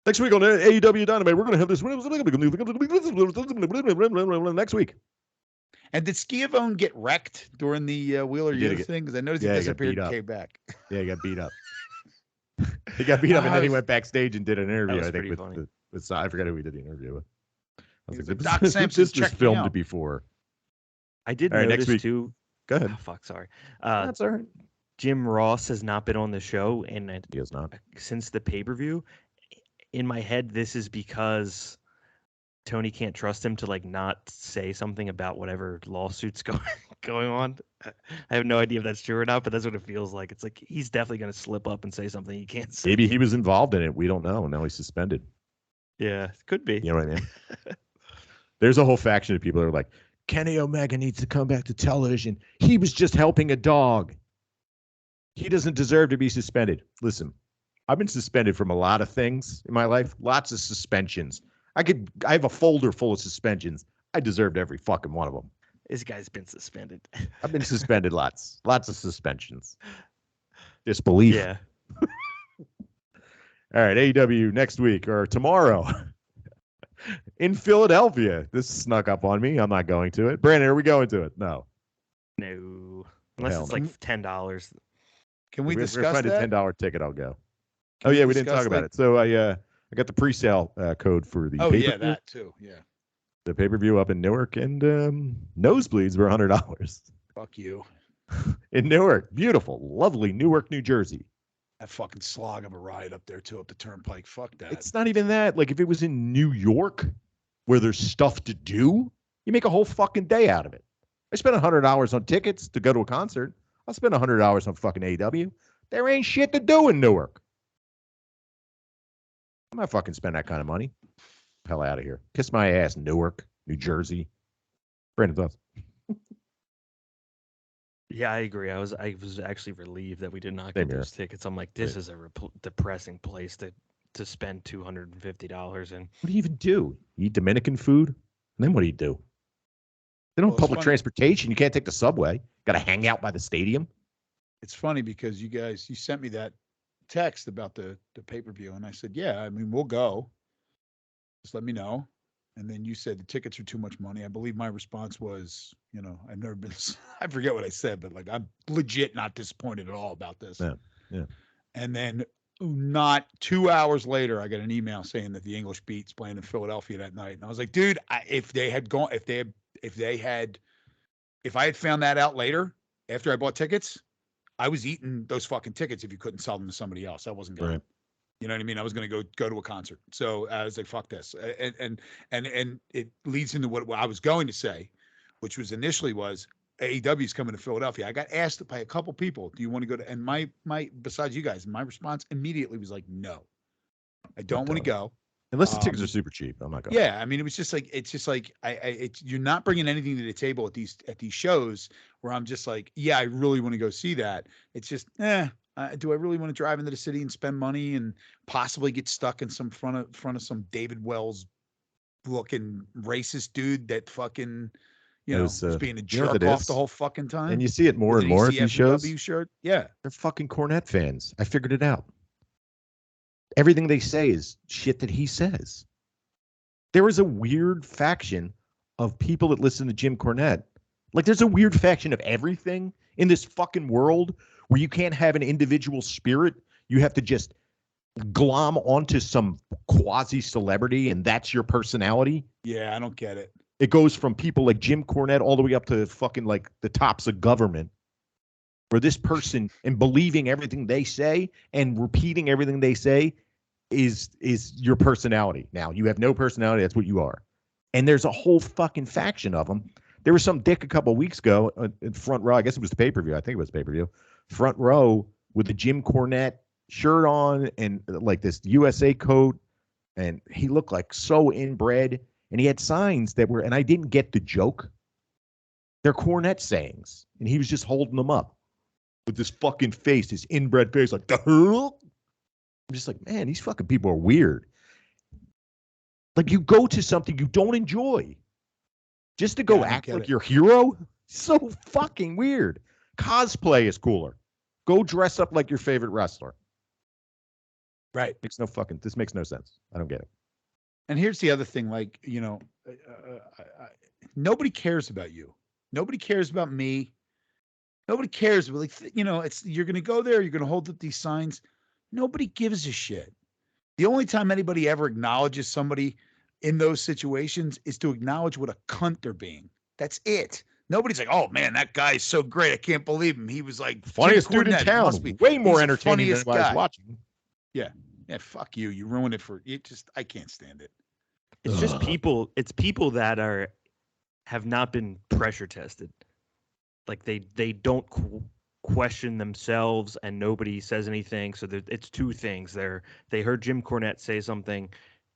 Next week on AEW Dynamite, we're going to have this next week.
And did Schiavone get wrecked during the Wheeler Yuta thing? Because I noticed he disappeared and came back.
Yeah, he got beat up. He got beat up, and then he went backstage and did an interview, I think, with I forget who he did the interview with. I was like,
Doc Sampson,
this was filmed before.
I did notice, too.
Go ahead.
Oh, fuck, sorry.
That's all right.
Jim Ross has not been on the show, and
he has not
since the pay-per-view. In my head, this is because Tony can't trust him to like not say something about whatever lawsuits going on. I have no idea if that's true or not, but that's what it feels like. It's like he's definitely going to slip up and say something he can't say.
Maybe he was involved in it. We don't know. Now he's suspended.
Yeah, could be.
You know what I mean? There's a whole faction of people that are like, Kenny Omega needs to come back to television. He was just helping a dog. He doesn't deserve to be suspended. Listen, I've been suspended from a lot of things in my life. Lots of suspensions. I have a folder full of suspensions. I deserved every fucking one of them.
This guy's been suspended.
I've been suspended lots of suspensions. Disbelief.
Yeah.
All right, AEW next week or tomorrow in Philadelphia. This snuck up on me. I'm not going to it. Brandon, are we going to it? No.
Unless it's like $10.
Can we discuss
that? If we find a $10 ticket, I'll go. Oh yeah, we didn't talk about it. So I got the pre-sale code for the.
Oh yeah, that too. Yeah.
The pay-per-view up in Newark, and nosebleeds were $100.
Fuck you.
In Newark, beautiful, lovely Newark, New Jersey.
That fucking slog of a ride up there too, up the turnpike. Fuck that.
It's not even that. Like if it was in New York, where there's stuff to do, you make a whole fucking day out of it. I spent $100 on tickets to go to a concert. I'll spend $100 on fucking AEW. There ain't shit to do in Newark. I'm not fucking spend that kind of money. Hell out of here. Kiss my ass, Newark, New Jersey. Brandon, thoughts?
Yeah, I agree. I was actually relieved that we did not get those tickets. I'm like, this is a depressing place to spend $250 in.
What do you even do? You eat Dominican food? And then what do you do? They don't have public transportation. You can't take the subway. Got to hang out by the stadium.
It's funny because you sent me that text about the pay-per-view, and I said, yeah, I mean, we'll go. Just let me know. And then you said the tickets are too much money. I believe my response was, I've never been, I forget what I said, but like, I'm legit not disappointed at all about this.
Yeah.
And then not 2 hours later, I got an email saying that the English Beat's playing in Philadelphia that night. And I was like, dude, if I had found that out later after I bought tickets, I was eating those fucking tickets if you couldn't sell them to somebody else. I wasn't going. Right. You know what I mean? I was going to go to a concert. So I was like, fuck this. And it leads into what I was going to say, which was initially was AEW is coming to Philadelphia. I got asked by a couple people, do you want to go to, and my besides you guys, my response immediately was like, no, I don't want to go.
Unless the tickets are super cheap. I'm not going.
Yeah. I mean, it's just like, you're not bringing anything to the table at these shows where I'm just like, yeah, I really want to go see that. It's just, do I really want to drive into the city and spend money and possibly get stuck in some front of some David Wells looking racist dude that fucking, was being a jerk off the whole fucking time.
And you see it more and more at these shows.
Shirt. Yeah.
They're fucking Cornette fans. I figured it out. Everything they say is shit that he says. there is a weird faction of people that listen to Jim Cornette. Like, there's a weird faction of everything in this fucking world where you can't have an individual spirit. You have to just glom onto some quasi-celebrity, and that's your personality.
Yeah, I don't get it.
It goes from people like Jim Cornette all the way up to fucking like the tops of government, where this person and believing everything they say and repeating everything they say is your personality. Now, you have no personality. That's what you are. And there's a whole fucking faction of them. There was some dick a couple of weeks ago in front row. I guess it was the pay-per-view. I think it was pay-per-view. Front row with the Jim Cornette shirt on and like this USA coat. And he looked like so inbred. And he had signs that were, and I didn't get the joke. They're Cornette sayings. And he was just holding them up with this fucking face, this inbred face, like, the hell? I'm just like, man, these fucking people are weird. Like, you go to something you don't enjoy just to go act like your hero. So fucking weird. Cosplay is cooler. Go dress up like your favorite wrestler.
Right.
This makes no sense. I don't get it.
And here's the other thing, like, nobody cares about you. Nobody cares about me. Nobody cares. But like, you're going to go there. You're going to hold up these signs. Nobody gives a shit. The only time anybody ever acknowledges somebody in those situations is to acknowledge what a cunt they're being. That's it. Nobody's like, oh man, that guy's so great. I can't believe him. He was like
funniest dude in town. Way more entertaining than I was watching.
Yeah. Yeah. Fuck you. You ruined it for it. I can't stand it.
It's just people. It's people that have not been pressure tested. Like they don't question themselves, and nobody says anything. So it's two things. They heard Jim Cornette say something,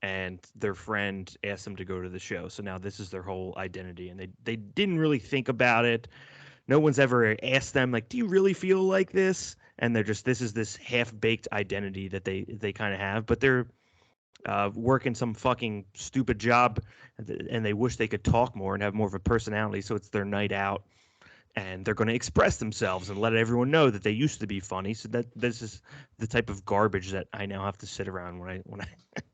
and their friend asked them to go to the show. So now this is their whole identity, and they didn't really think about it. No one's ever asked them, like, do you really feel like this? And they're just, this is this half-baked identity that they kind of have, but they're working some fucking stupid job, and they wish they could talk more and have more of a personality. So it's their night out, and they're going to express themselves and let everyone know that they used to be funny. So that this is the type of garbage that I now have to sit around when I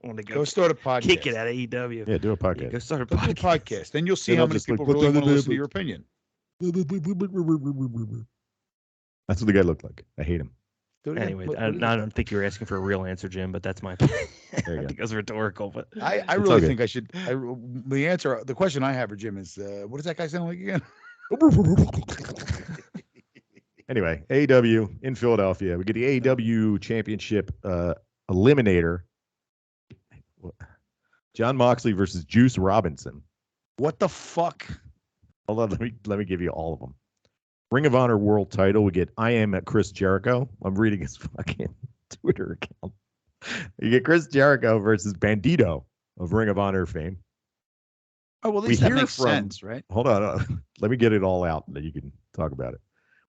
want to
go start a podcast.
Kick it at AEW.
Yeah, do a podcast.
Yeah, go start a
podcast. Do a podcast. Then you'll see how many people really want to listen to your opinion.
That's what the guy looked like. I hate him.
Anyway, I don't think you were asking for a real answer, Jim, but that's my opinion. I think it was rhetorical, but
I really think I should. The question I have for Jim is, what does that guy sound like again?
Anyway, AEW in Philadelphia. We get the AEW Championship Eliminator. John Moxley versus Juice Robinson.
What the fuck?
Hold on, let me give you all of them. Ring of Honor World Title. We get I Am at Chris Jericho. I'm reading his fucking Twitter account. You get Chris Jericho versus Bandito of Ring of Honor fame.
Oh, well, at least that makes sense, right?
Hold on. Let me get it all out, and then you can talk about it.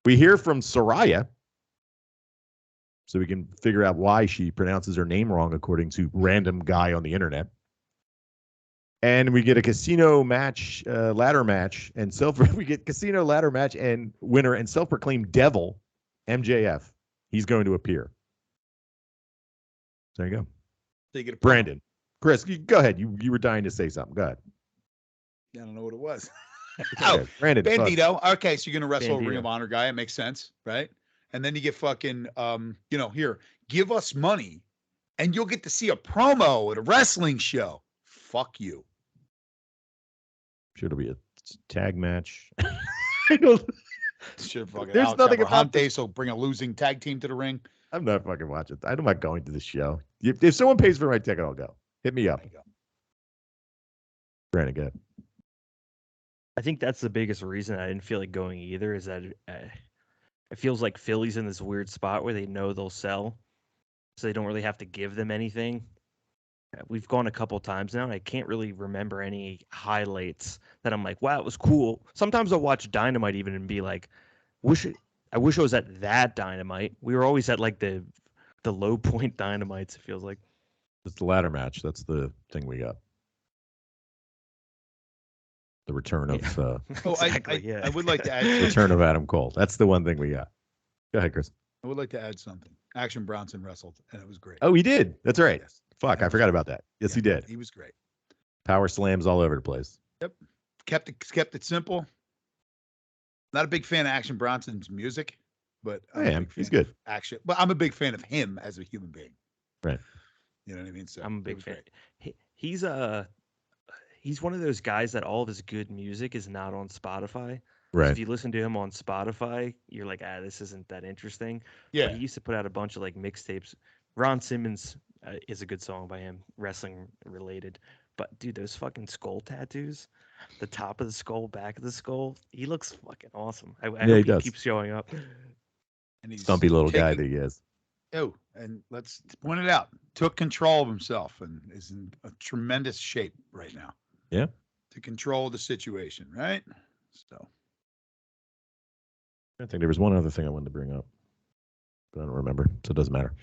We hear from Saraya, so we can figure out why she pronounces her name wrong, according to random guy on the internet. And we get a casino match, ladder match, and we get casino ladder match and winner and self-proclaimed devil, MJF. He's going to appear. There you go.
So you get
Brandon, Chris, go ahead. You were dying to say something. Go ahead.
I don't know what it was.
Oh, Brandon.
Bandito. Okay, so you're gonna wrestle a Ring of Honor guy. It makes sense, right? And then you get fucking, here, give us money, and you'll get to see a promo at a wrestling show. Fuck you.
Sure, it'll be a tag match.
Should fucking.
There's
Alex
nothing about
this. So bring a losing tag team to the ring.
I'm not fucking watching. I'm not going to this show. If someone pays for my ticket, I'll go. Hit me up. Brandon, go ahead.
I think that's the biggest reason I didn't feel like going either, is that it feels like Philly's in this weird spot where they know they'll sell, so they don't really have to give them anything. We've gone a couple times now, and I can't really remember any highlights that I'm like, wow, it was cool. Sometimes I'll watch Dynamite even and be like, I wish I was at that Dynamite. We were always at like the low point Dynamites, it feels like.
It's the ladder match. That's the thing we got. The return of
exactly,
I would like to add
return of Adam Cole. That's the one thing we got. Go ahead, Chris.
I would like to add something. Action Bronson wrestled, and it was great.
Oh, he did. That's right.
Yes.
Fuck, I forgot about that. Yes, he did.
He was great.
Power slams all over the place.
Yep. Kept it simple. Not a big fan of Action Bronson's music, but I'm a big fan
he's good.
of action. But I'm a big fan of him as a human being.
Right.
You know what I mean? So
I'm a big
was
fan.
great.
He's one of those guys that all of his good music is not on Spotify. So
Right.
if you listen to him on Spotify, you're like, this isn't that interesting.
Yeah.
But he used to put out a bunch of like mixtapes. Ron Simmons is a good song by him, wrestling related. But dude, those fucking skull tattoos, the top of the skull, back of the skull, he looks fucking awesome. I
he
hope he
does.
keeps showing up.
And he's
Stumpy little guy
taking-
that he is.
Oh, and let's point it out. Took control of himself and is in a tremendous shape right now.
Yeah.
To control the situation, right? So
I think there was one other thing I wanted to bring up, but I don't remember, so it doesn't matter.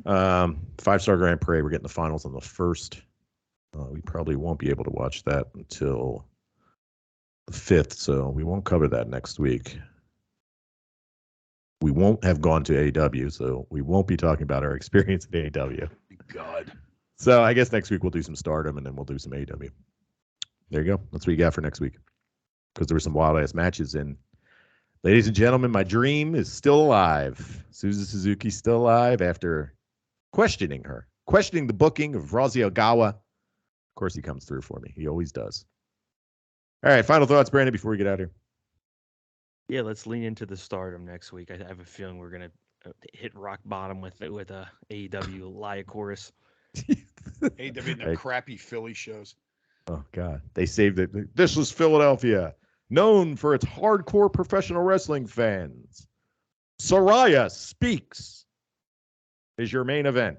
5-star Grand Prix. We're getting the finals on the 1st. We probably won't be able to watch that until the 5th, so we won't cover that next week. We won't have gone to AEW, so we won't be talking about our experience at AEW.
God.
So I guess next week we'll do some Stardom, and then we'll do some AEW. There you go. That's what you got for next week. Because there were some wild-ass matches in. Ladies and gentlemen, my dream is still alive. Suzu Suzuki's still alive after questioning the booking of Rosie Ogawa. Of course, he comes through for me. He always does. All right, final thoughts, Brandon, before we get out of here.
Yeah, let's lean into the Stardom next week. I have a feeling we're gonna hit rock bottom with AEW Liacorus.
AEW and their crappy Philly shows.
Oh God, they saved it. This was Philadelphia, known for its hardcore professional wrestling fans. Soraya Speaks is your main event.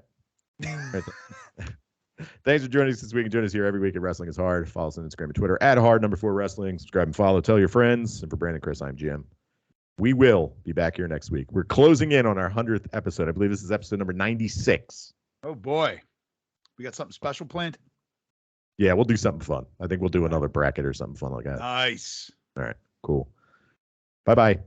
Thanks for joining us this week and join us here every week at Wrestling is Hard. Follow us on Instagram and Twitter at @hard4wrestling. Subscribe and follow. Tell your friends. And for Brandon, Chris, I'm Jim. We will be back here next week. We're closing in on our 100th episode. I believe this is episode number 96.
Oh boy, we got something special planned.
Yeah, we'll do something fun. I think we'll do another bracket or something fun like that.
Nice.
All right, cool. Bye-bye.